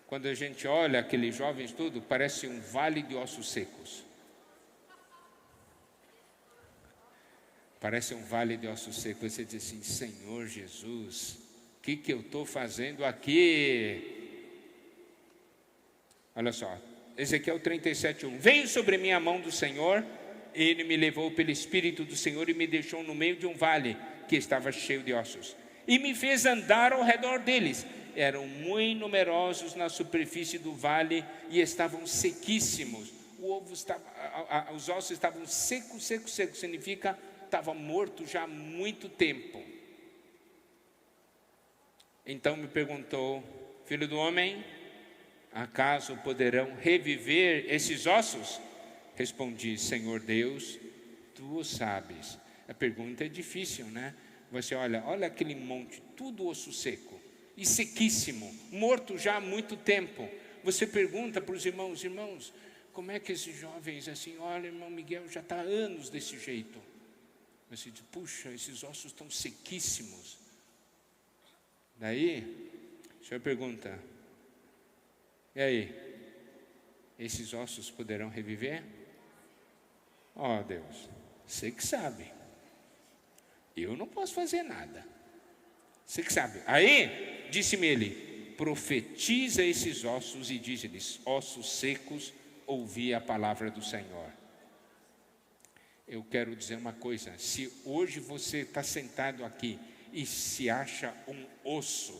Quando a gente olha aqueles jovens tudo, parece um vale de ossos secos. Parece um vale de ossos secos. Você diz assim: Senhor Jesus, o que eu estou fazendo aqui? Olha só, Ezequiel 37:1. Veio sobre mim a mão do Senhor, ele me levou pelo Espírito do Senhor e me deixou no meio de um vale que estava cheio de ossos, e me fez andar ao redor deles. Eram muito numerosos na superfície do vale e estavam sequíssimos. Os ossos estavam secos, significa estava morto já há muito tempo. Então me perguntou: filho do homem, acaso poderão reviver esses ossos? Respondi: Senhor Deus, tu o sabes. A pergunta é difícil, Você olha aquele monte, tudo osso seco e sequíssimo, morto já há muito tempo. Você pergunta para os irmãos, como é que esses jovens assim, olha, irmão Miguel já está há anos desse jeito. Você diz: puxa, esses ossos estão sequíssimos. Daí, o senhor pergunta: e aí, esses ossos poderão reviver? Deus, você que sabe. Eu não posso fazer nada. Você que sabe. Aí, disse-me ele: profetiza esses ossos e diz-lhes: ossos secos, ouvi a palavra do Senhor. Eu quero dizer uma coisa: se hoje você está sentado aqui e se acha um osso,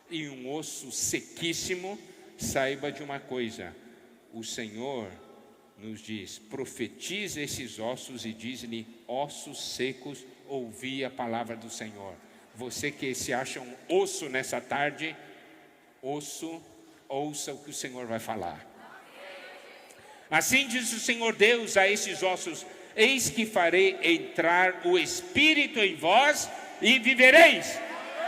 e um osso sequíssimo, saiba de uma coisa: o Senhor nos diz: profetiza esses ossos e diz-lhe: ossos secos, ouvi a palavra do Senhor. Você que se acha um osso nessa tarde, ouça o que o Senhor vai falar. Assim diz o Senhor Deus a esses ossos: eis que farei entrar o Espírito em vós e vivereis.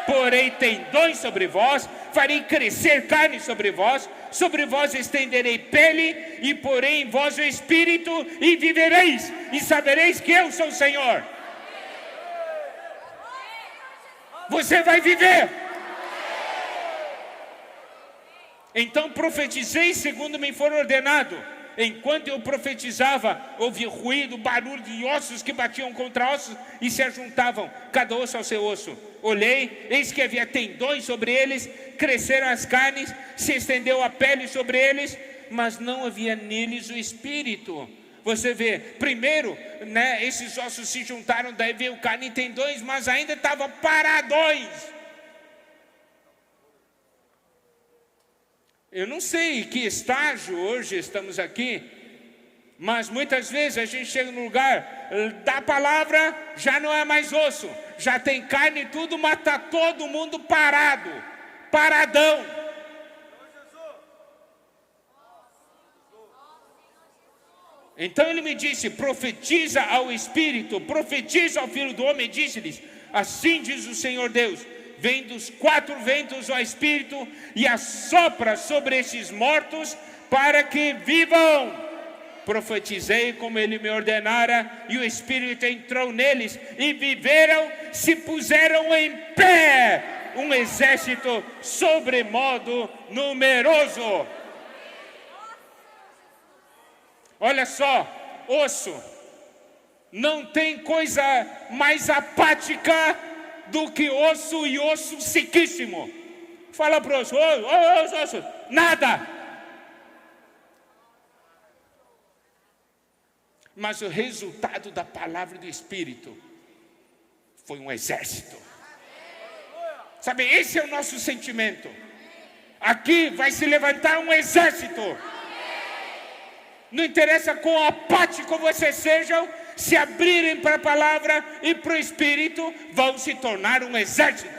Porei tendões sobre vós, farei crescer carne sobre vós estenderei pele, e porei em vós o Espírito, e vivereis, e sabereis que eu sou o Senhor. Você vai viver. Então profetizei segundo me for ordenado. Enquanto eu profetizava, ouvi ruído, barulho de ossos que batiam contra ossos e se ajuntavam, cada osso ao seu osso. Olhei, eis que havia tendões sobre eles, cresceram as carnes, se estendeu a pele sobre eles, mas não havia neles o espírito. Você vê, primeiro, esses ossos se juntaram, daí veio carne e tendões, mas ainda estavam paradões. Eu não sei em que estágio hoje estamos aqui, mas muitas vezes a gente chega no lugar da palavra, já não é mais osso, já tem carne e tudo, mas está todo mundo parado, paradão. Então ele me disse: profetiza ao Espírito, profetiza ao Filho do Homem, e disse-lhes: assim diz o Senhor Deus, vem dos quatro ventos ao Espírito e assopra sobre estes mortos para que vivam. Profetizei como ele me ordenara, e o Espírito entrou neles, e viveram, se puseram em pé, um exército sobremodo numeroso. Olha só, osso, não tem coisa mais apática do que osso, e osso sequíssimo. Fala para o osso: osso, nada. Mas o resultado da palavra do Espírito foi um exército. Sabe, esse é o nosso sentimento. Aqui vai se levantar um exército. Não interessa quão apático vocês sejam, se abrirem para a palavra e para o Espírito, vão se tornar um exército.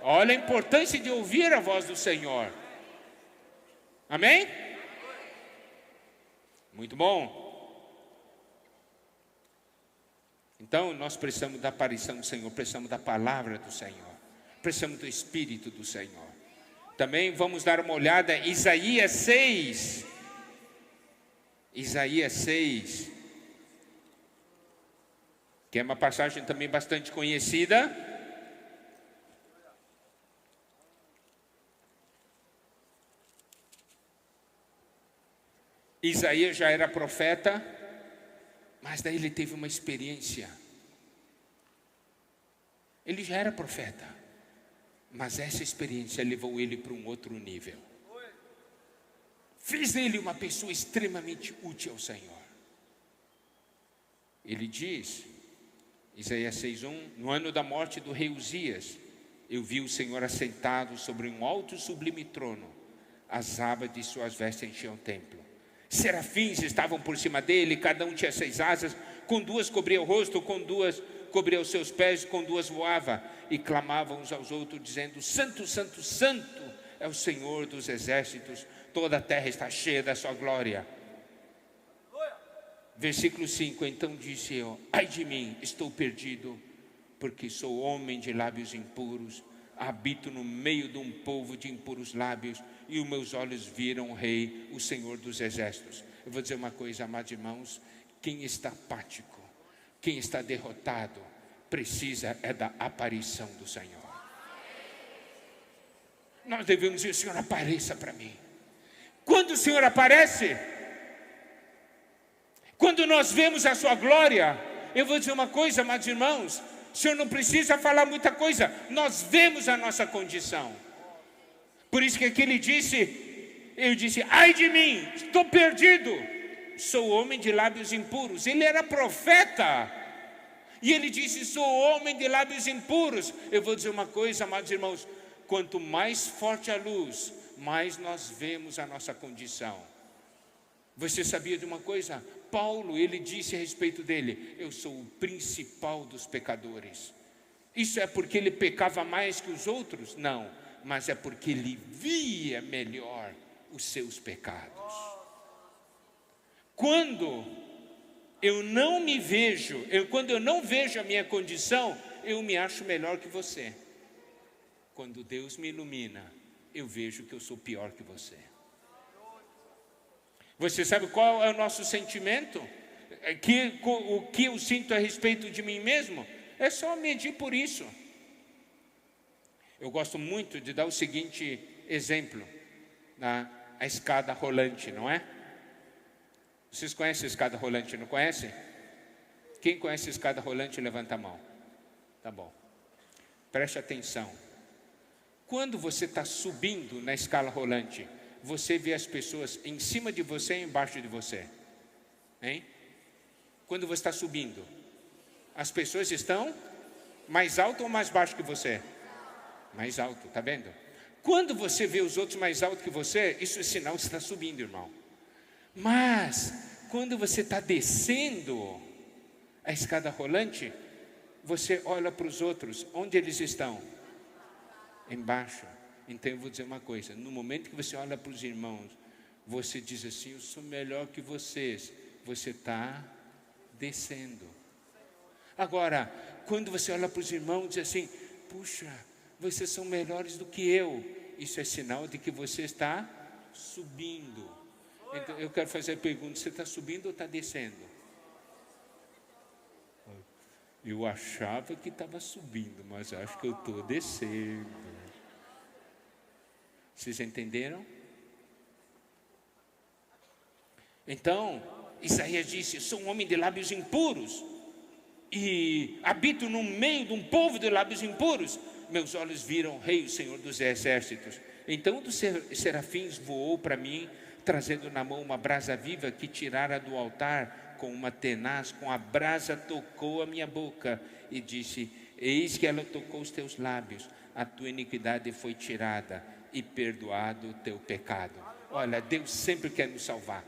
Olha a importância de ouvir a voz do Senhor. Amém? Muito bom. Então nós precisamos da aparição do Senhor, precisamos da palavra do Senhor, precisamos do Espírito do Senhor. Também vamos dar uma olhada em Isaías 6. Isaías 6, que é uma passagem também bastante conhecida. Isaías já era profeta, mas daí ele teve uma experiência. Ele já era profeta, mas essa experiência levou ele para um outro nível. Fez dele uma pessoa extremamente útil ao Senhor. Ele diz, Isaías 6:1: no ano da morte do rei Uzias, eu vi o Senhor assentado sobre um alto e sublime trono. As abas de suas vestes enchiam o templo. Serafins estavam por cima dele, cada um tinha 6 asas, com 2 cobria o rosto, com 2 cobria os seus pés, com 2 voava, e clamavam uns aos outros, dizendo: Santo, Santo, Santo é o Senhor dos exércitos, toda a terra está cheia da sua glória. Versículo 5: então disse eu: ai de mim, estou perdido, porque sou homem de lábios impuros, habito no meio de um povo de impuros lábios, e os meus olhos viram o Rei, o Senhor dos exércitos. Eu vou dizer uma coisa, amados irmãos: quem está apático, quem está derrotado, precisa da aparição do Senhor. Nós devemos dizer: Senhor, apareça para mim. Quando o Senhor aparece, quando nós vemos a sua glória, eu vou dizer uma coisa, amados irmãos: o Senhor não precisa falar muita coisa, nós vemos a nossa condição. Por isso que aqui ele disse, eu disse: ai de mim, estou perdido, sou homem de lábios impuros. Ele era profeta, e ele disse: sou homem de lábios impuros. Eu vou dizer uma coisa, amados irmãos: quanto mais forte a luz, mais nós vemos a nossa condição. Você sabia de uma coisa? Paulo, ele disse a respeito dele: eu sou o principal dos pecadores. Isso é porque ele pecava mais que os outros? Não, mas é porque ele via melhor os seus pecados. quando eu não me vejo, quando eu não vejo a minha condição, eu me acho melhor que você. Quando Deus me ilumina, eu vejo que eu sou pior que você. Você sabe qual é o nosso sentimento? O que eu sinto a respeito de mim mesmo? É só medir por isso. Eu gosto muito de dar o seguinte exemplo, a escada rolante, não é? Vocês conhecem a escada rolante, não conhecem? Quem conhece a escada rolante, levanta a mão. Tá bom. Preste atenção. Quando você está subindo na escala rolante, você vê as pessoas em cima de você e embaixo de você. Hein? Quando você está subindo, as pessoas estão mais alto ou mais baixo que você? Mais alto, tá vendo? Quando você vê os outros mais alto que você, isso é sinal que você está subindo, irmão. Mas, quando você está descendo a escada rolante, você olha para os outros, onde eles estão? Embaixo. Então eu vou dizer uma coisa, no momento que você olha para os irmãos, você diz assim, eu sou melhor que vocês, você está descendo. Agora, quando você olha para os irmãos e diz assim, puxa, vocês são melhores do que eu, isso é sinal de que você está subindo. Então eu quero fazer a pergunta, você está subindo ou está descendo? Eu achava que estava subindo, mas acho que eu estou descendo. Vocês entenderam? Então, Isaías disse, sou um homem de lábios impuros e habito no meio de um povo de lábios impuros. Meus olhos viram o Rei, o Senhor dos Exércitos. Então um dos serafins voou para mim, trazendo na mão uma brasa viva que tirara do altar com uma tenaz, com a brasa tocou a minha boca e disse, eis que ela tocou os teus lábios, a tua iniquidade foi tirada e perdoado o teu pecado. Olha, Deus sempre quer nos salvar.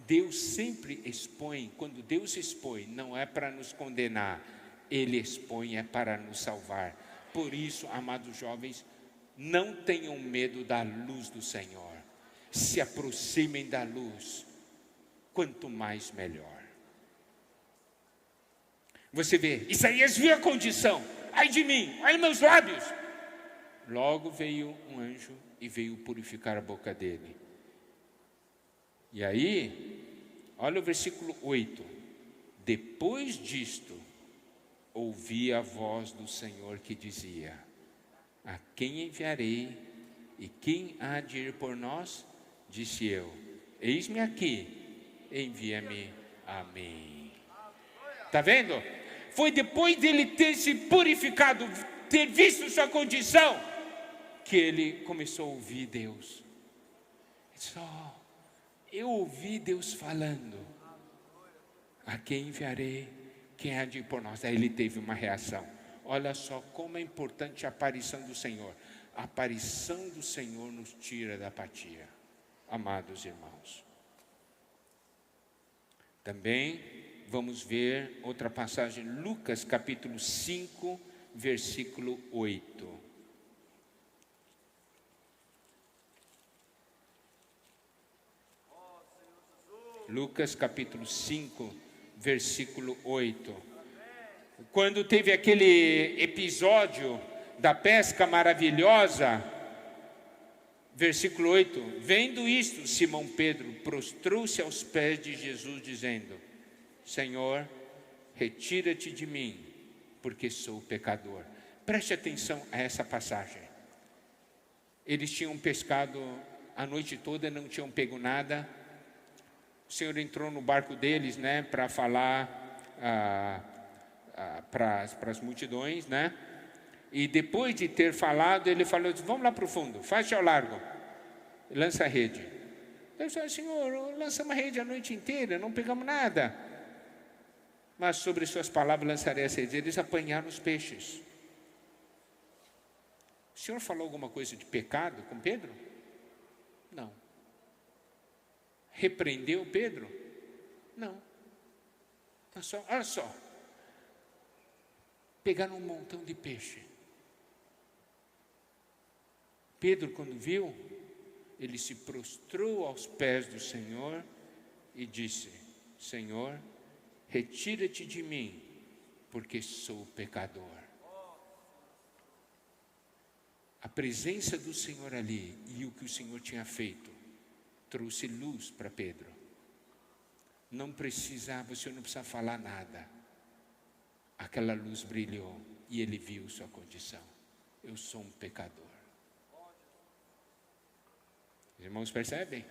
Deus sempre expõe, quando Deus expõe, não é para nos condenar, Ele expõe é para nos salvar. Por isso, amados jovens, não tenham medo da luz do Senhor. Se aproximem da luz, quanto mais melhor. Você vê, Isaías viu a condição, ai de mim, ai meus lábios. Logo veio um anjo e veio purificar a boca dele. E aí, olha o versículo 8. Depois disto, ouvi a voz do Senhor que dizia, a quem enviarei e quem há de ir por nós? Disse eu, eis-me aqui, envia-me a mim. Está vendo? Foi depois dele ter se purificado, ter visto sua condição, que ele começou a ouvir Deus. Só eu ouvi Deus falando, a quem enviarei, quem há de ir por nós? Aí ele teve uma reação. Olha só como é importante a aparição do Senhor. A aparição do Senhor nos tira da apatia, amados irmãos. Também vamos ver outra passagem, Lucas capítulo 5, versículo 8. Lucas capítulo 5, versículo 8. Quando teve aquele episódio da pesca maravilhosa, versículo 8, vendo isto, Simão Pedro prostrou-se aos pés de Jesus, dizendo, Senhor, retira-te de mim, porque sou pecador. Preste atenção a essa passagem. Eles tinham pescado a noite toda, não tinham pego nada. O Senhor entrou no barco deles, né, para falar para as multidões, né? E depois de ter falado, ele falou, vamos lá para o fundo, faz-te ao largo, lança a rede. Eu falei, Senhor, lançamos a rede a noite inteira, não pegamos nada. Mas sobre suas palavras lançarei a rede. Eles apanharam os peixes. O Senhor falou alguma coisa de pecado com Pedro? Não. Repreendeu Pedro? Não. Olha só. Pegaram um montão de peixe. Pedro, quando viu, ele se prostrou aos pés do Senhor e disse, Senhor, retira-te de mim, porque sou pecador. A presença do Senhor ali e o que o Senhor tinha feito trouxe luz para Pedro. Não precisava, o Senhor não precisava falar nada. Aquela luz brilhou e ele viu sua condição. Eu sou um pecador. Os irmãos percebem?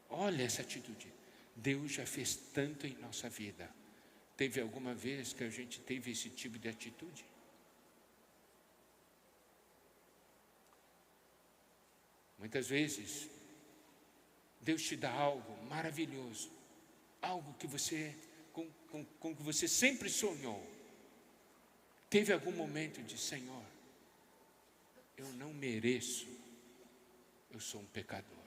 Olha essa atitude. Deus já fez tanto em nossa vida. Teve alguma vez que a gente teve esse tipo de atitude? Muitas vezes, Deus te dá algo maravilhoso, algo que você, com que você sempre sonhou. Teve algum momento de, Senhor, eu não mereço, eu sou um pecador.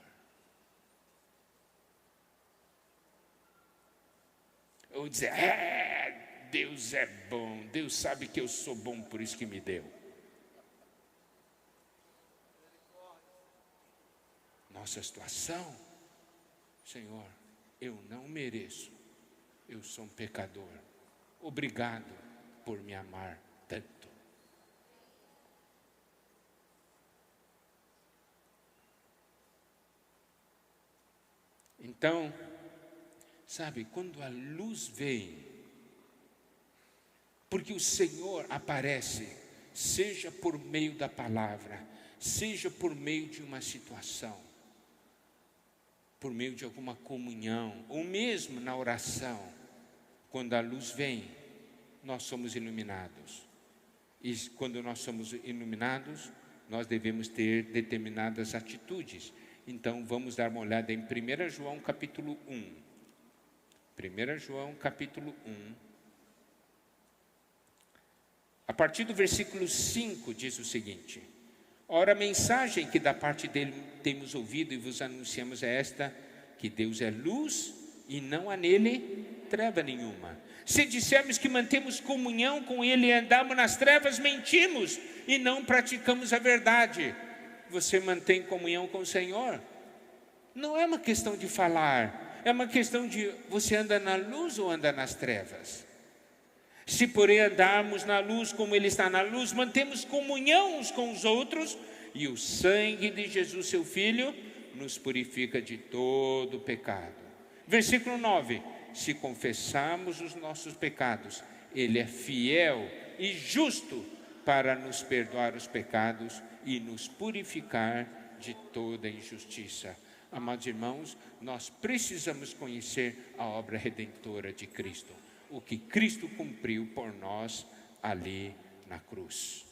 Ou dizer, Deus é bom, Deus sabe que eu sou bom, por isso que me deu. Nossa situação, Senhor, eu não mereço, eu sou um pecador. Obrigado por me amar tanto. Então, sabe, quando a luz vem, porque o Senhor aparece, seja por meio da palavra, seja por meio de uma situação, por meio de alguma comunhão, ou mesmo na oração, quando a luz vem, nós somos iluminados. E quando nós somos iluminados, nós devemos ter determinadas atitudes. Então vamos dar uma olhada em 1 João capítulo 1. 1 João capítulo 1. A partir do versículo 5 diz o seguinte: ora, a mensagem que da parte dele temos ouvido e vos anunciamos é esta, que Deus é luz e não há nele treva nenhuma. Se dissermos que mantemos comunhão com ele e andamos nas trevas, mentimos e não praticamos a verdade. Você mantém comunhão com o Senhor? Não é uma questão de falar, é uma questão de você anda na luz ou anda nas trevas. Se porém andarmos na luz como ele está na luz, mantemos comunhão uns com os outros, e o sangue de Jesus, seu Filho, nos purifica de todo pecado. Versículo 9: se confessarmos os nossos pecados, ele é fiel e justo para nos perdoar os pecados e nos purificar de toda injustiça. Amados irmãos, nós precisamos conhecer a obra redentora de Cristo, o que Cristo cumpriu por nós ali na cruz.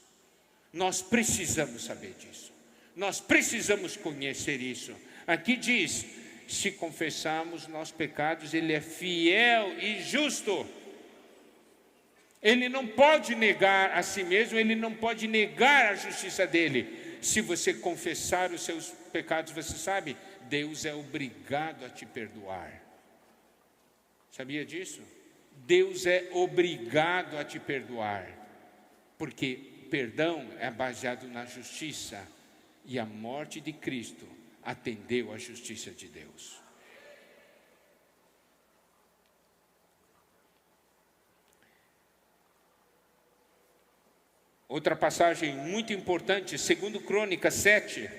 Nós precisamos saber disso, nós precisamos conhecer isso. Aqui diz, se confessarmos nossos pecados, ele é fiel e justo. Ele não pode negar a si mesmo, ele não pode negar a justiça dele. Se você confessar os seus pecados, você sabe, Deus é obrigado a te perdoar. Sabia disso? Deus é obrigado a te perdoar, porque perdão é baseado na justiça, e a morte de Cristo atendeu à justiça de Deus. Outra passagem muito importante, 2 Crônicas 7.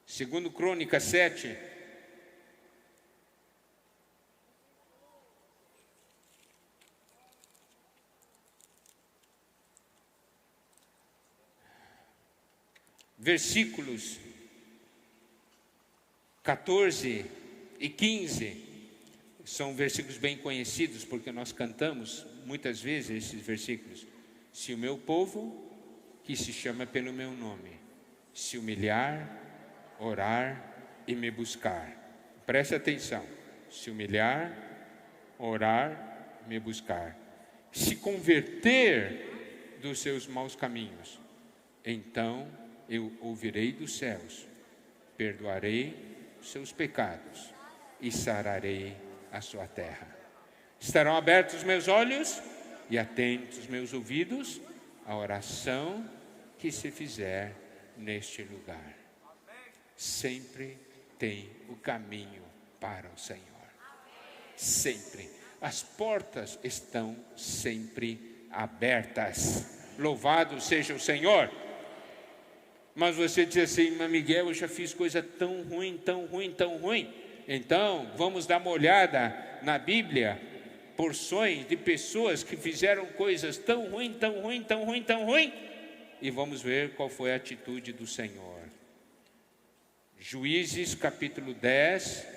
Segundo Crônicas 7. Versículos 14 e 15. São versículos bem conhecidos, porque nós cantamos muitas vezes esses versículos. Se o meu povo, que se chama pelo meu nome, se humilhar, orar e me buscar. Preste atenção. Se humilhar, orar, me buscar. Se converter dos seus maus caminhos, então eu ouvirei dos céus, perdoarei seus pecados e sararei a sua terra. Estarão abertos os meus olhos e atentos os meus ouvidos à oração que se fizer neste lugar. Sempre tem o caminho para o Senhor. Sempre. As portas estão sempre abertas. Louvado seja o Senhor. Mas você diz assim, mas Miguel, eu já fiz coisa tão ruim, tão ruim, tão ruim. Então, vamos dar uma olhada na Bíblia, porções de pessoas que fizeram coisas tão ruim, tão ruim, tão ruim, tão ruim, e vamos ver qual foi a atitude do Senhor. Juízes capítulo 10.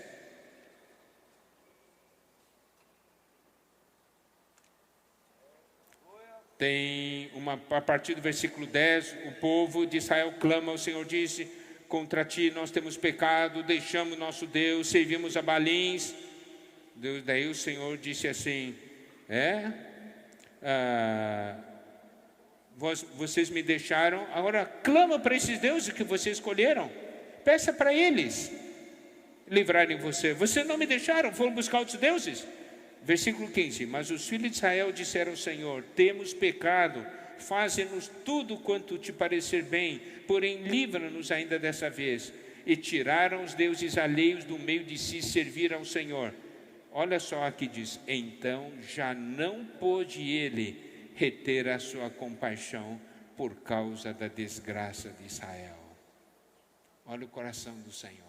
Tem a partir do versículo 10, o povo de Israel clama ao Senhor, disse, contra ti nós temos pecado, deixamos nosso Deus, servimos a Balins. Daí o Senhor disse assim, vocês me deixaram, agora clama para esses deuses que vocês escolheram, peça para eles livrarem você. Vocês não me deixaram, foram buscar outros deuses. Versículo 15, mas os filhos de Israel disseram ao Senhor, temos pecado, faze-nos tudo quanto te parecer bem, porém livra-nos ainda dessa vez. E tiraram os deuses alheios do meio de si, serviram ao Senhor. Olha só aqui diz, então já não pôde ele reter a sua compaixão por causa da desgraça de Israel. Olha o coração do Senhor.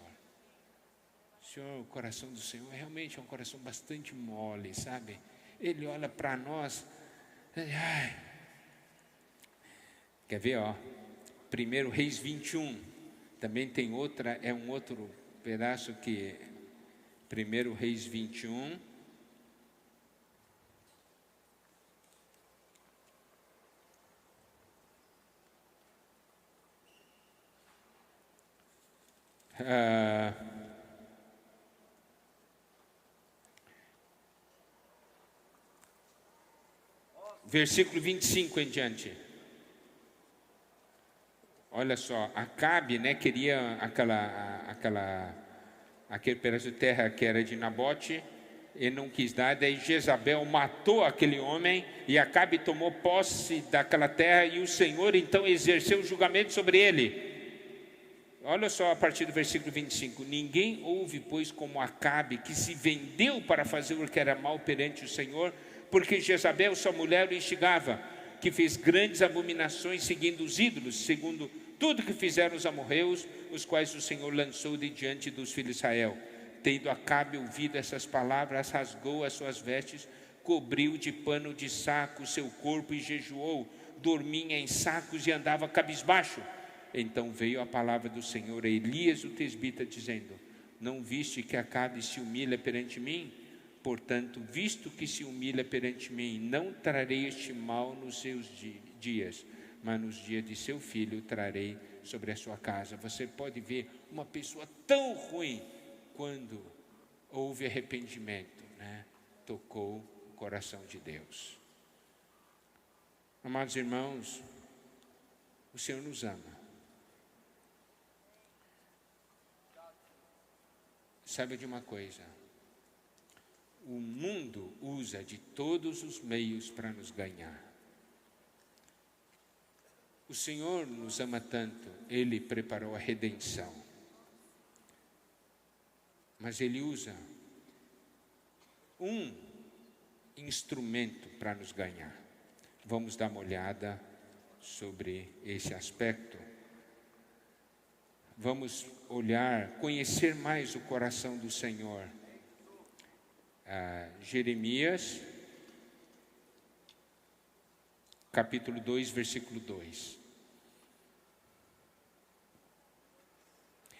Senhor, o coração do Senhor realmente é um coração bastante mole, sabe? Ele olha para nós. Quer ver, ó? 1 Reis 21. Também tem outra, é um outro pedaço que 1 Reis 21. Versículo 25 em diante. Olha só, Acabe, queria aquele pedaço de terra que era de Nabote, ele não quis dar, daí Jezabel matou aquele homem, e Acabe tomou posse daquela terra, e o Senhor então exerceu o julgamento sobre ele. Olha só a partir do versículo 25, ninguém houve, pois, como Acabe, que se vendeu para fazer o que era mal perante o Senhor, porque Jezabel, sua mulher, o instigava, que fez grandes abominações seguindo os ídolos, segundo tudo que fizeram os amorreus, os quais o Senhor lançou de diante dos filhos de Israel. Tendo Acabe ouvido essas palavras, rasgou as suas vestes, cobriu de pano de saco o seu corpo e jejuou, dormia em sacos e andava cabisbaixo. Então veio a palavra do Senhor a Elias, o tesbita, dizendo, não viste que Acabe se humilha perante mim? Portanto, visto que se humilha perante mim, não trarei este mal nos seus dias, mas nos dias de seu filho trarei sobre a sua casa. Você pode ver uma pessoa tão ruim, quando houve arrependimento, tocou o coração de Deus. Amados irmãos, o Senhor nos ama. Saiba de uma coisa, o mundo usa de todos os meios para nos ganhar. O Senhor nos ama tanto, Ele preparou a redenção. Mas Ele usa um instrumento para nos ganhar. Vamos dar uma olhada sobre esse aspecto. Vamos olhar, conhecer mais o coração do Senhor. Jeremias, capítulo 2, versículo 2.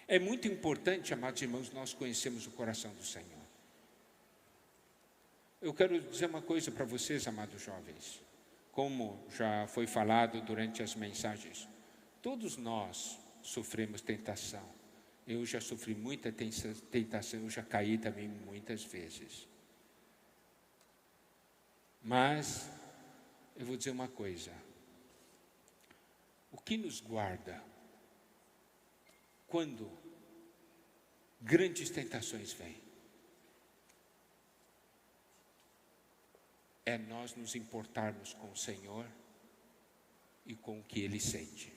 É muito importante, amados irmãos, nós conhecermos o coração do Senhor. Eu quero dizer uma coisa para vocês, amados jovens. Como já foi falado durante as mensagens, todos nós sofremos tentação. Eu já sofri muita tentação, eu já caí também muitas vezes. Mas, eu vou dizer uma coisa. O que nos guarda quando grandes tentações vêm? É nós nos importarmos com o Senhor e com o que Ele sente.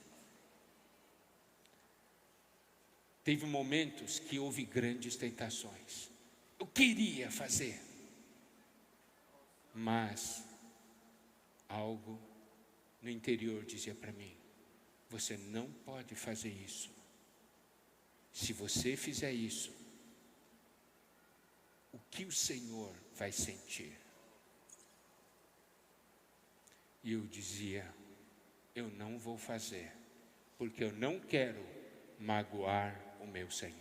Teve momentos que houve grandes tentações. Eu queria fazer, mas algo no interior dizia para mim: você não pode fazer isso. Se você fizer isso, o que o Senhor vai sentir? E eu dizia: eu não vou fazer, porque eu não quero magoar o meu Senhor.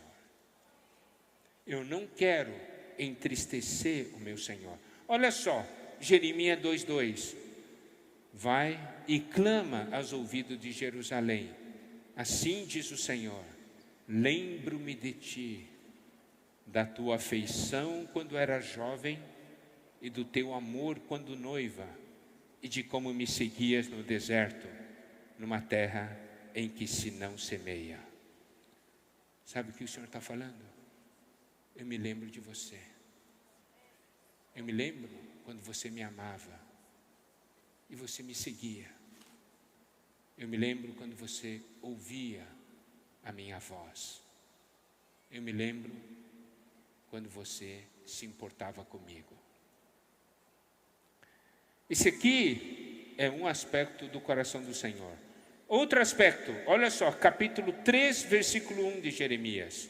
Eu não quero entristecer o meu Senhor. Olha só, Jeremias 2:2. Vai e clama aos ouvidos de Jerusalém. Assim diz o Senhor: lembro-me de ti, da tua afeição quando era jovem, e do teu amor quando noiva, e de como me seguias no deserto, numa terra em que se não semeia. Sabe o que o Senhor está falando? Eu me lembro de você. Eu me lembro quando você me amava e você me seguia. Eu me lembro quando você ouvia a minha voz. Eu me lembro quando você se importava comigo. Esse aqui é um aspecto do coração do Senhor. Outro aspecto, olha só, capítulo 3, versículo 1 de Jeremias.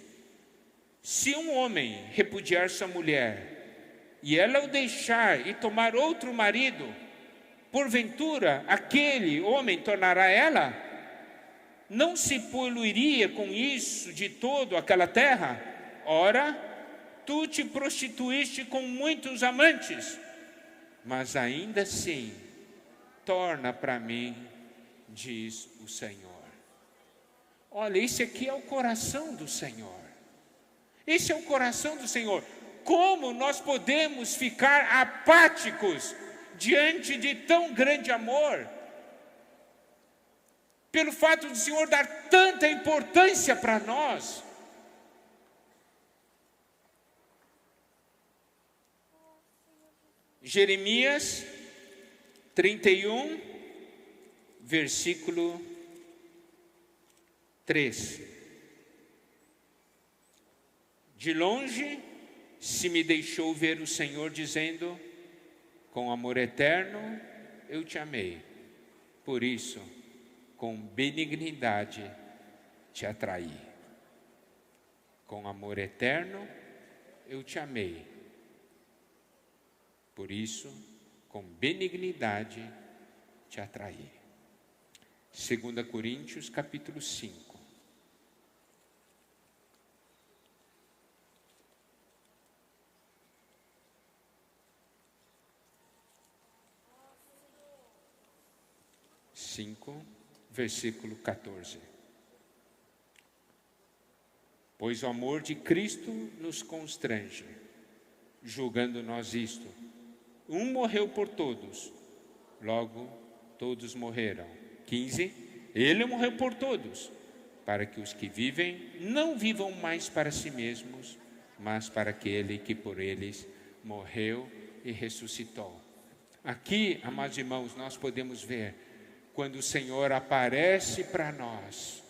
Se um homem repudiar sua mulher, e ela o deixar e tomar outro marido, porventura aquele homem tornará ela? Não se poluiria com isso de todo aquela terra? Ora, tu te prostituíste com muitos amantes, mas ainda assim, torna para mim, diz o Senhor. Olha, esse aqui é o coração do Senhor. Esse é o coração do Senhor. Como nós podemos ficar apáticos diante de tão grande amor? Pelo fato do Senhor dar tanta importância para nós. Jeremias 31, versículo 3. De longe se me deixou ver o Senhor dizendo: com amor eterno eu te amei, por isso com benignidade te atraí. Com amor eterno eu te amei, por isso com benignidade te atraí. 2 Coríntios capítulo 5. Versículo 14. Pois o amor de Cristo nos constrange, julgando nós isto: um morreu por todos, logo todos morreram. 15. Ele morreu por todos, para que os que vivem não vivam mais para si mesmos, mas para aquele que por eles morreu e ressuscitou. Aqui, amados irmãos, nós podemos ver, quando o Senhor aparece para nós,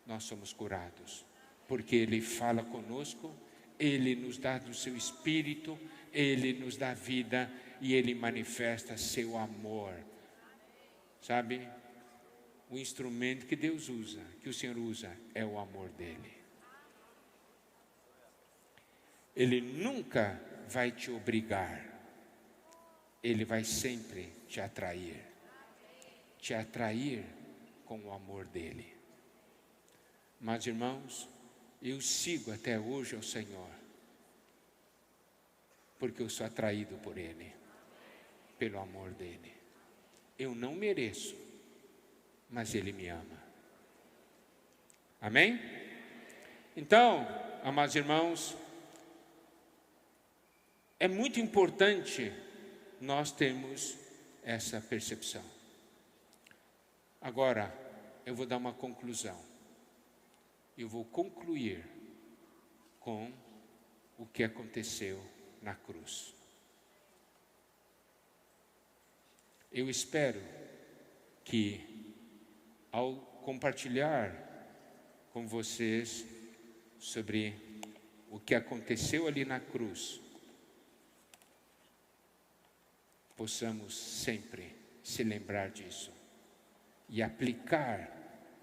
nós somos curados, porque Ele fala conosco, Ele nos dá do seu Espírito, Ele nos dá vida e Ele manifesta seu amor. Sabe? O instrumento que Deus usa, que o Senhor usa, é o amor dEle. Ele nunca vai te obrigar, Ele vai sempre te atrair. Te atrair com o amor dEle. Mas, irmãos, eu sigo até hoje ao Senhor, porque eu sou atraído por Ele, pelo amor dEle. Eu não mereço, mas Ele me ama. Amém? Então, amados irmãos, é muito importante nós termos essa percepção. Agora, eu vou dar uma conclusão. Eu vou concluir com o que aconteceu na cruz. Eu espero que, ao compartilhar com vocês sobre o que aconteceu ali na cruz, possamos sempre se lembrar disso e aplicar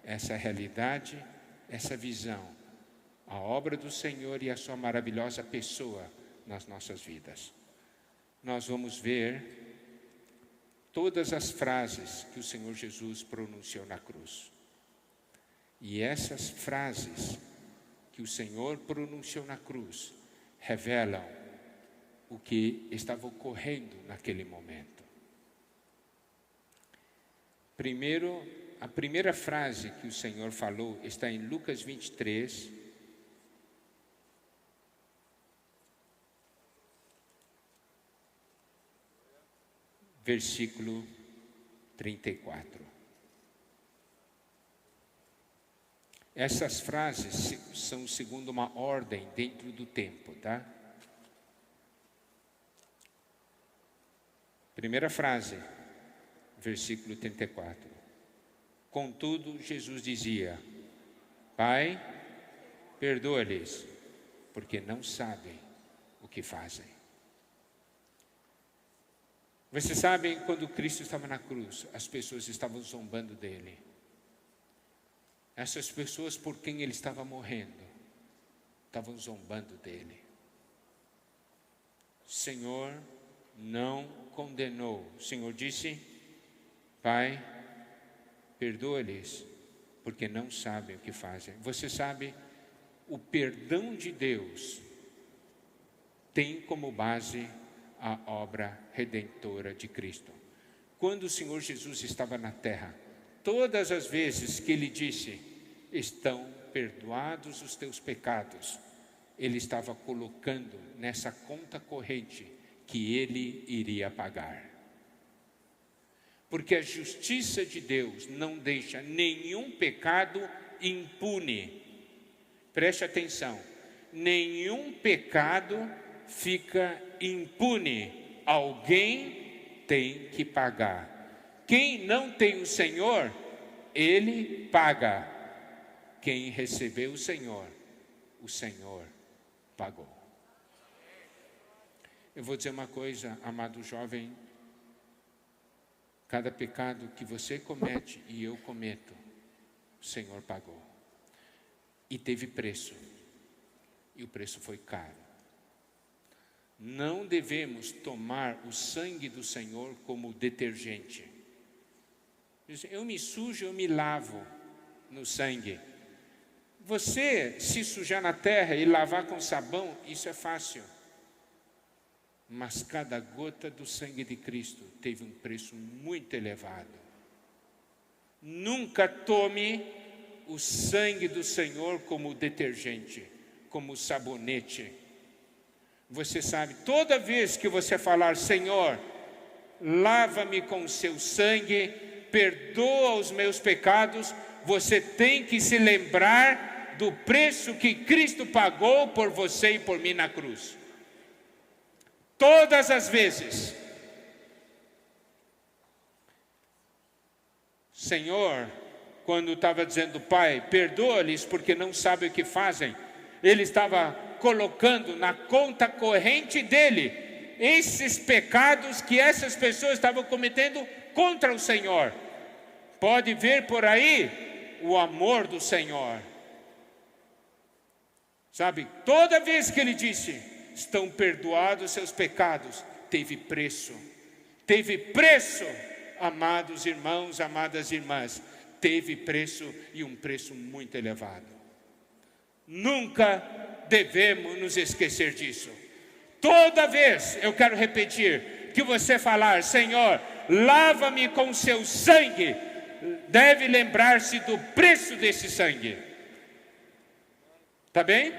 essa realidade, essa visão, a obra do Senhor e a sua maravilhosa pessoa nas nossas vidas. Nós vamos ver todas as frases que o Senhor Jesus pronunciou na cruz. E essas frases que o Senhor pronunciou na cruz revelam o que estava ocorrendo naquele momento. Primeiro, a primeira frase que o Senhor falou está em Lucas 23, versículo 34. Essas frases são segundo uma ordem dentro do tempo, tá? Primeira frase, versículo 34. Contudo, Jesus dizia: Pai, perdoa-lhes, porque não sabem o que fazem. Vocês sabem, quando Cristo estava na cruz, as pessoas estavam zombando dele. Essas pessoas por quem ele estava morrendo, estavam zombando dele. O Senhor não condenou. O Senhor disse: Pai, perdoa-lhes, porque não sabem o que fazem. Você sabe, o perdão de Deus tem como base a obra redentora de Cristo. Quando o Senhor Jesus estava na terra, todas as vezes que ele disse: estão perdoados os teus pecados, ele estava colocando nessa conta corrente que ele iria pagar. Porque a justiça de Deus não deixa nenhum pecado impune. Preste atenção, nenhum pecado fica impune. Alguém tem que pagar. Quem não tem o Senhor, ele paga. Quem recebeu o Senhor pagou. Eu vou dizer uma coisa, amado jovem: cada pecado que você comete e eu cometo, o Senhor pagou. E teve preço. E o preço foi caro. Não devemos tomar o sangue do Senhor como detergente. Eu me sujo, eu me lavo no sangue. Você se sujar na terra e lavar com sabão, isso é fácil. Mas cada gota do sangue de Cristo teve um preço muito elevado. Nunca tome o sangue do Senhor como detergente, como sabonete. Você sabe, toda vez que você falar: Senhor, lava-me com o seu sangue, perdoa os meus pecados, você tem que se lembrar do preço que Cristo pagou por você e por mim na cruz. Todas as vezes. Senhor, quando estava dizendo: Pai, perdoa-lhes porque não sabem o que fazem, ele estava colocando na conta corrente dele esses pecados que essas pessoas estavam cometendo contra o Senhor. Pode ver por aí o amor do Senhor. Sabe, toda vez que ele disse: estão perdoados seus pecados, teve preço. Teve preço, amados irmãos, amadas irmãs. Teve preço, e um preço muito elevado. Nunca devemos nos esquecer disso. Toda vez, eu quero repetir, que você falar: Senhor, lava-me com seu sangue, deve lembrar-se do preço desse sangue. Tá bem?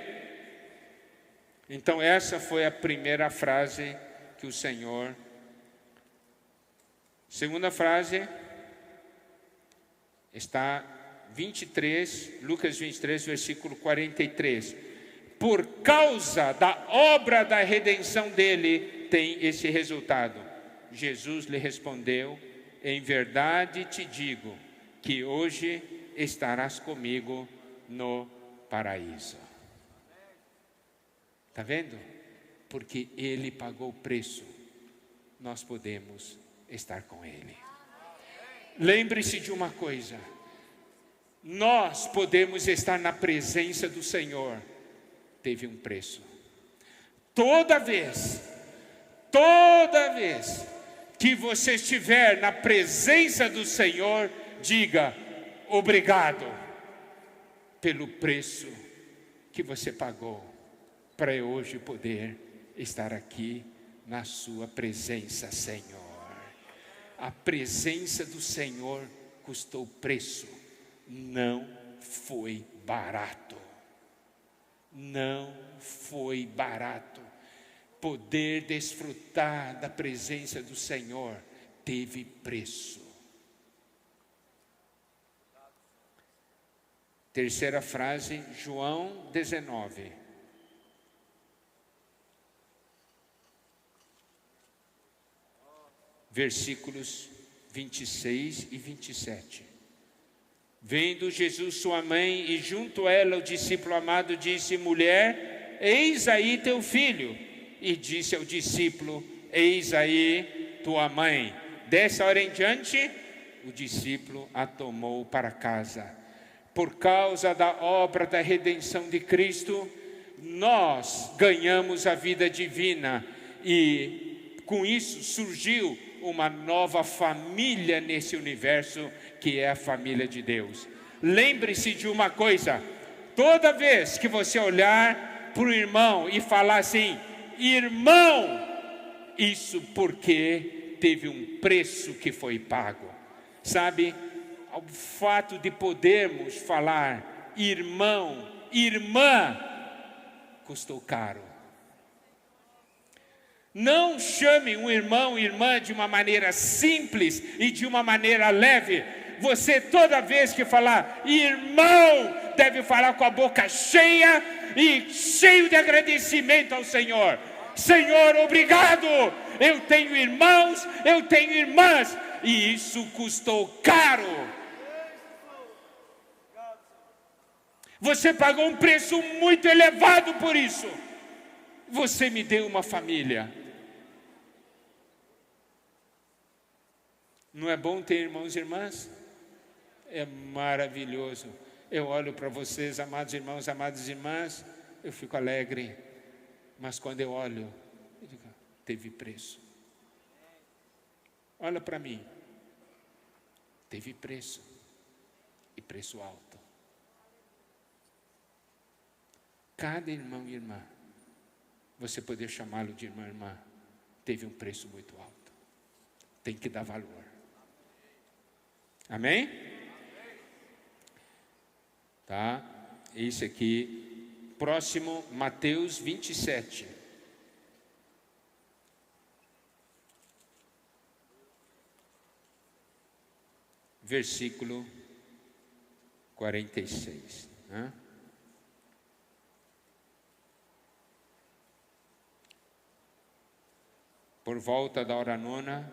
Então essa foi a primeira frase que o Senhor. Segunda frase está 23, Lucas 23, versículo 43. Por causa da obra da redenção dele, tem esse resultado. Jesus lhe respondeu: em verdade te digo que hoje estarás comigo no paraíso. Está vendo? Porque Ele pagou o preço, nós podemos estar com Ele. Lembre-se de uma coisa: nós podemos estar na presença do Senhor, teve um preço. Toda vez que você estiver na presença do Senhor, diga: obrigado pelo preço que você pagou, para eu hoje poder estar aqui na sua presença, Senhor. A presença do Senhor custou preço, não foi barato. Não foi barato. Poder desfrutar da presença do Senhor teve preço. Terceira frase, João 19. Versículos 26 e 27. Vendo Jesus sua mãe e junto a ela o discípulo amado, disse: mulher, eis aí teu filho. E disse ao discípulo: eis aí tua mãe. Dessa hora em diante, o discípulo a tomou para casa. Por causa da obra da redenção de Cristo, nós ganhamos a vida divina. E com isso surgiu uma nova família nesse universo, que é a família de Deus. Lembre-se de uma coisa: toda vez que você olhar para o irmão e falar assim, irmão, isso porque teve um preço que foi pago. Sabe, o fato de podermos falar irmão, irmã, custou caro. Não chame um irmão, irmã de uma maneira simples e de uma maneira leve. Você, toda vez que falar irmão, deve falar com a boca cheia e cheio de agradecimento ao Senhor. Senhor, obrigado, eu tenho irmãos, eu tenho irmãs, e isso custou caro. Você pagou um preço muito elevado por isso. Você me deu uma família. Não é bom ter irmãos e irmãs? É maravilhoso. Eu olho para vocês, amados irmãos, amadas irmãs, eu fico alegre. Mas quando eu olho, eu digo, teve preço. Olha para mim. Teve preço. E preço alto. Cada irmão e irmã, você poder chamá-lo de irmão e irmã, teve um preço muito alto. Tem que dar valor. Amém? Tá? Esse aqui, próximo, Mateus 27. Versículo 46. Né? Por volta da hora nona,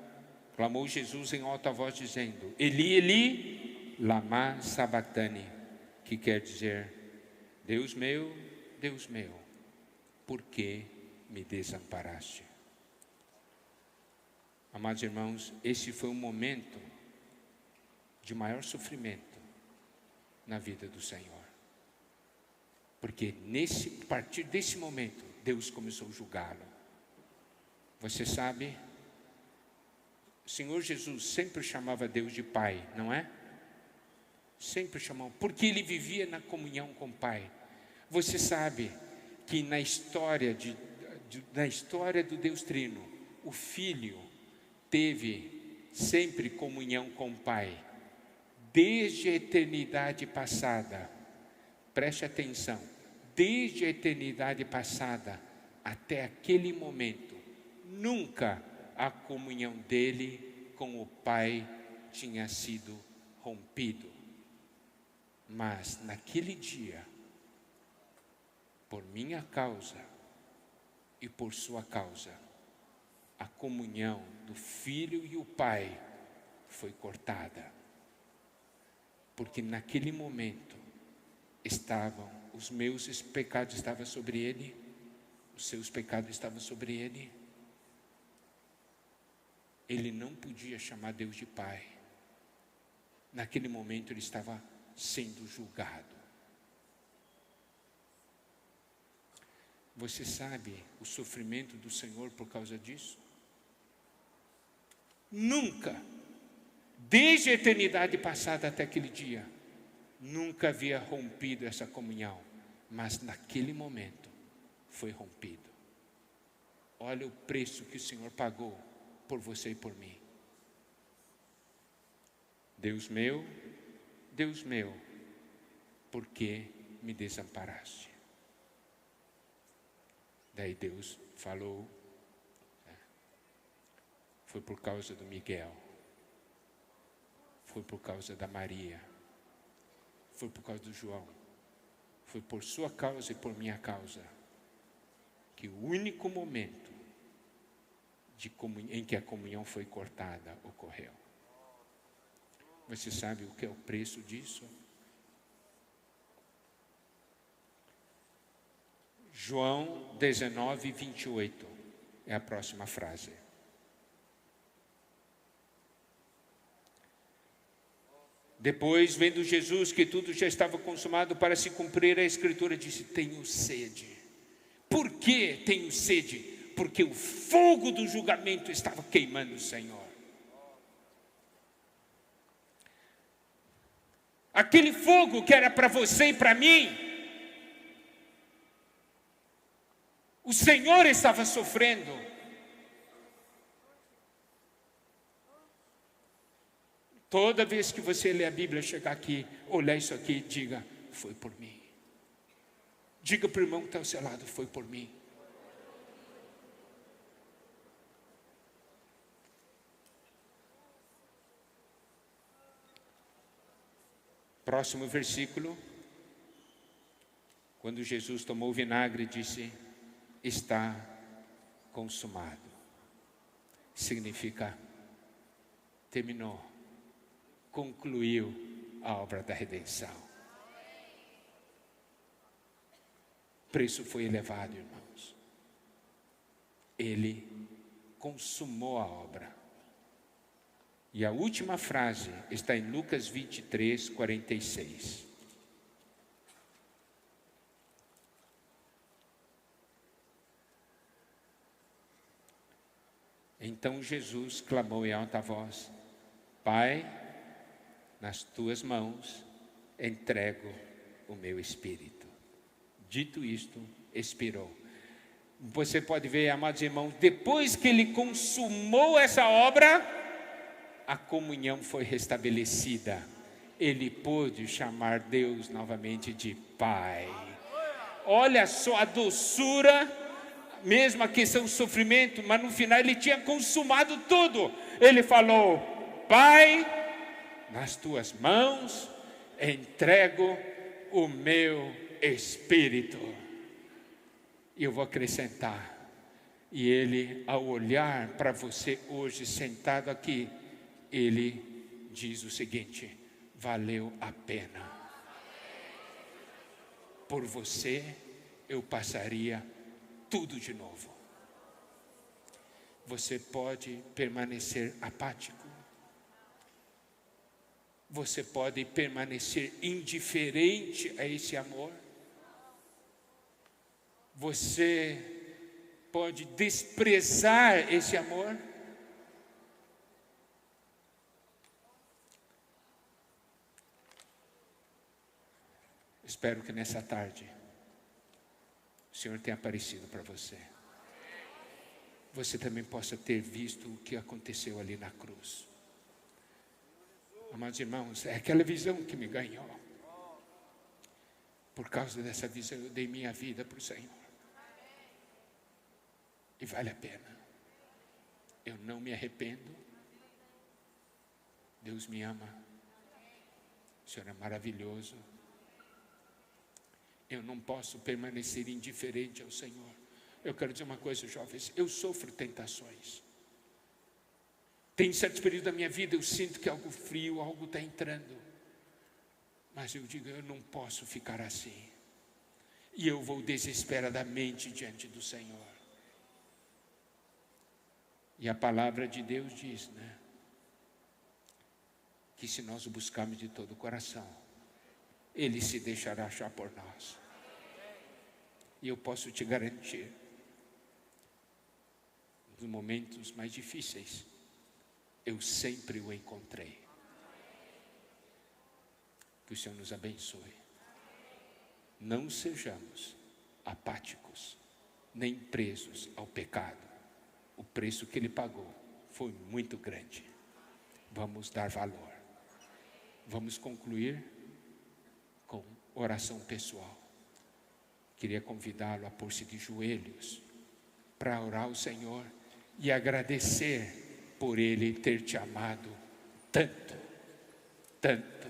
clamou Jesus em alta voz, dizendo: Eli, Eli, lama sabatani, que quer dizer: Deus meu, por que me desamparaste? Amados irmãos, esse foi um momento de maior sofrimento na vida do Senhor. Porque a partir desse momento, Deus começou a julgá-lo. Você sabe, o Senhor Jesus sempre chamava Deus de Pai, não é? Sempre chamou, porque Ele vivia na comunhão com o Pai. Você sabe que na história do Deus Trino, o Filho teve sempre comunhão com o Pai. Desde a eternidade passada, preste atenção, desde a eternidade passada até aquele momento, nunca a comunhão dele com o Pai tinha sido rompido. Mas naquele dia, por minha causa e por sua causa, a comunhão do Filho e o Pai foi cortada. Porque naquele momento os meus pecados estavam sobre ele, Os seus pecados estavam sobre ele. Ele não podia chamar Deus de Pai. Naquele momento ele estava sendo julgado. Você sabe o sofrimento do Senhor por causa disso? Nunca, desde a eternidade passada até aquele dia, nunca havia rompido essa comunhão, mas naquele momento foi rompido. Olha o preço que o Senhor pagou por você e por mim. Deus meu, por que me desamparaste? Daí Deus falou, foi por causa do Miguel, foi por causa da Maria, foi por causa do João, foi por sua causa e por minha causa, que o único momento em que a comunhão foi cortada ocorreu. Você sabe o que é o preço disso? João 19, 28 é a próxima frase. Depois, vendo Jesus que tudo já estava consumado para se cumprir a Escritura, disse: tenho sede. Por que tenho sede? Porque o fogo do julgamento estava queimando o Senhor. Aquele fogo que era para você e para mim, o Senhor estava sofrendo. Toda vez que você lê a Bíblia, chegar aqui, olhar isso aqui, diga: foi por mim. Diga para o irmão que está ao seu lado: foi por mim. Próximo versículo. Quando Jesus tomou o vinagre, disse: está consumado. Significa terminou, concluiu a obra da redenção. O preço foi elevado, irmãos. Ele consumou a obra. E a última frase está em Lucas 23, 46. Então Jesus clamou em alta voz: Pai, nas tuas mãos entrego o meu espírito. Dito isto, expirou. Você pode ver, amados irmãos, depois que ele consumou essa obra, a comunhão foi restabelecida. Ele pôde chamar Deus novamente de Pai. Olha só a doçura, mesmo a questão do sofrimento, mas no final ele tinha consumado tudo. Ele falou: Pai, nas tuas mãos entrego o meu espírito. E eu vou acrescentar: e ele, ao olhar para você hoje sentado aqui, ele diz o seguinte: valeu a pena. Por você eu passaria tudo de novo. Você pode permanecer apático. Você pode permanecer indiferente a esse amor. Você pode desprezar esse amor. Espero que nessa tarde o Senhor tenha aparecido para você. Você também possa ter visto o que aconteceu ali na cruz. Amados irmãos, é aquela visão que me ganhou. Por causa dessa visão eu dei minha vida para o Senhor. E vale a pena. Eu não me arrependo. Deus me ama. O Senhor é maravilhoso. Eu não posso permanecer indiferente ao Senhor. Eu quero dizer uma coisa, jovens: eu sofro tentações. Tem certos períodos da minha vida eu sinto que algo frio, algo está entrando. Mas eu digo: eu não posso ficar assim. e eu vou desesperadamente diante do Senhor. E a palavra de Deus diz, né? Que se nós o buscarmos de todo o coração, Ele se deixará achar por nós. E eu posso te garantir, nos momentos mais difíceis, eu sempre o encontrei. Que o Senhor nos abençoe. Não sejamos apáticos, nem presos ao pecado. O preço que Ele pagou foi muito grande. Vamos dar valor. Vamos concluir com oração pessoal. Queria convidá-lo a pôr-se de joelhos para orar ao Senhor e agradecer por Ele ter te amado tanto, tanto.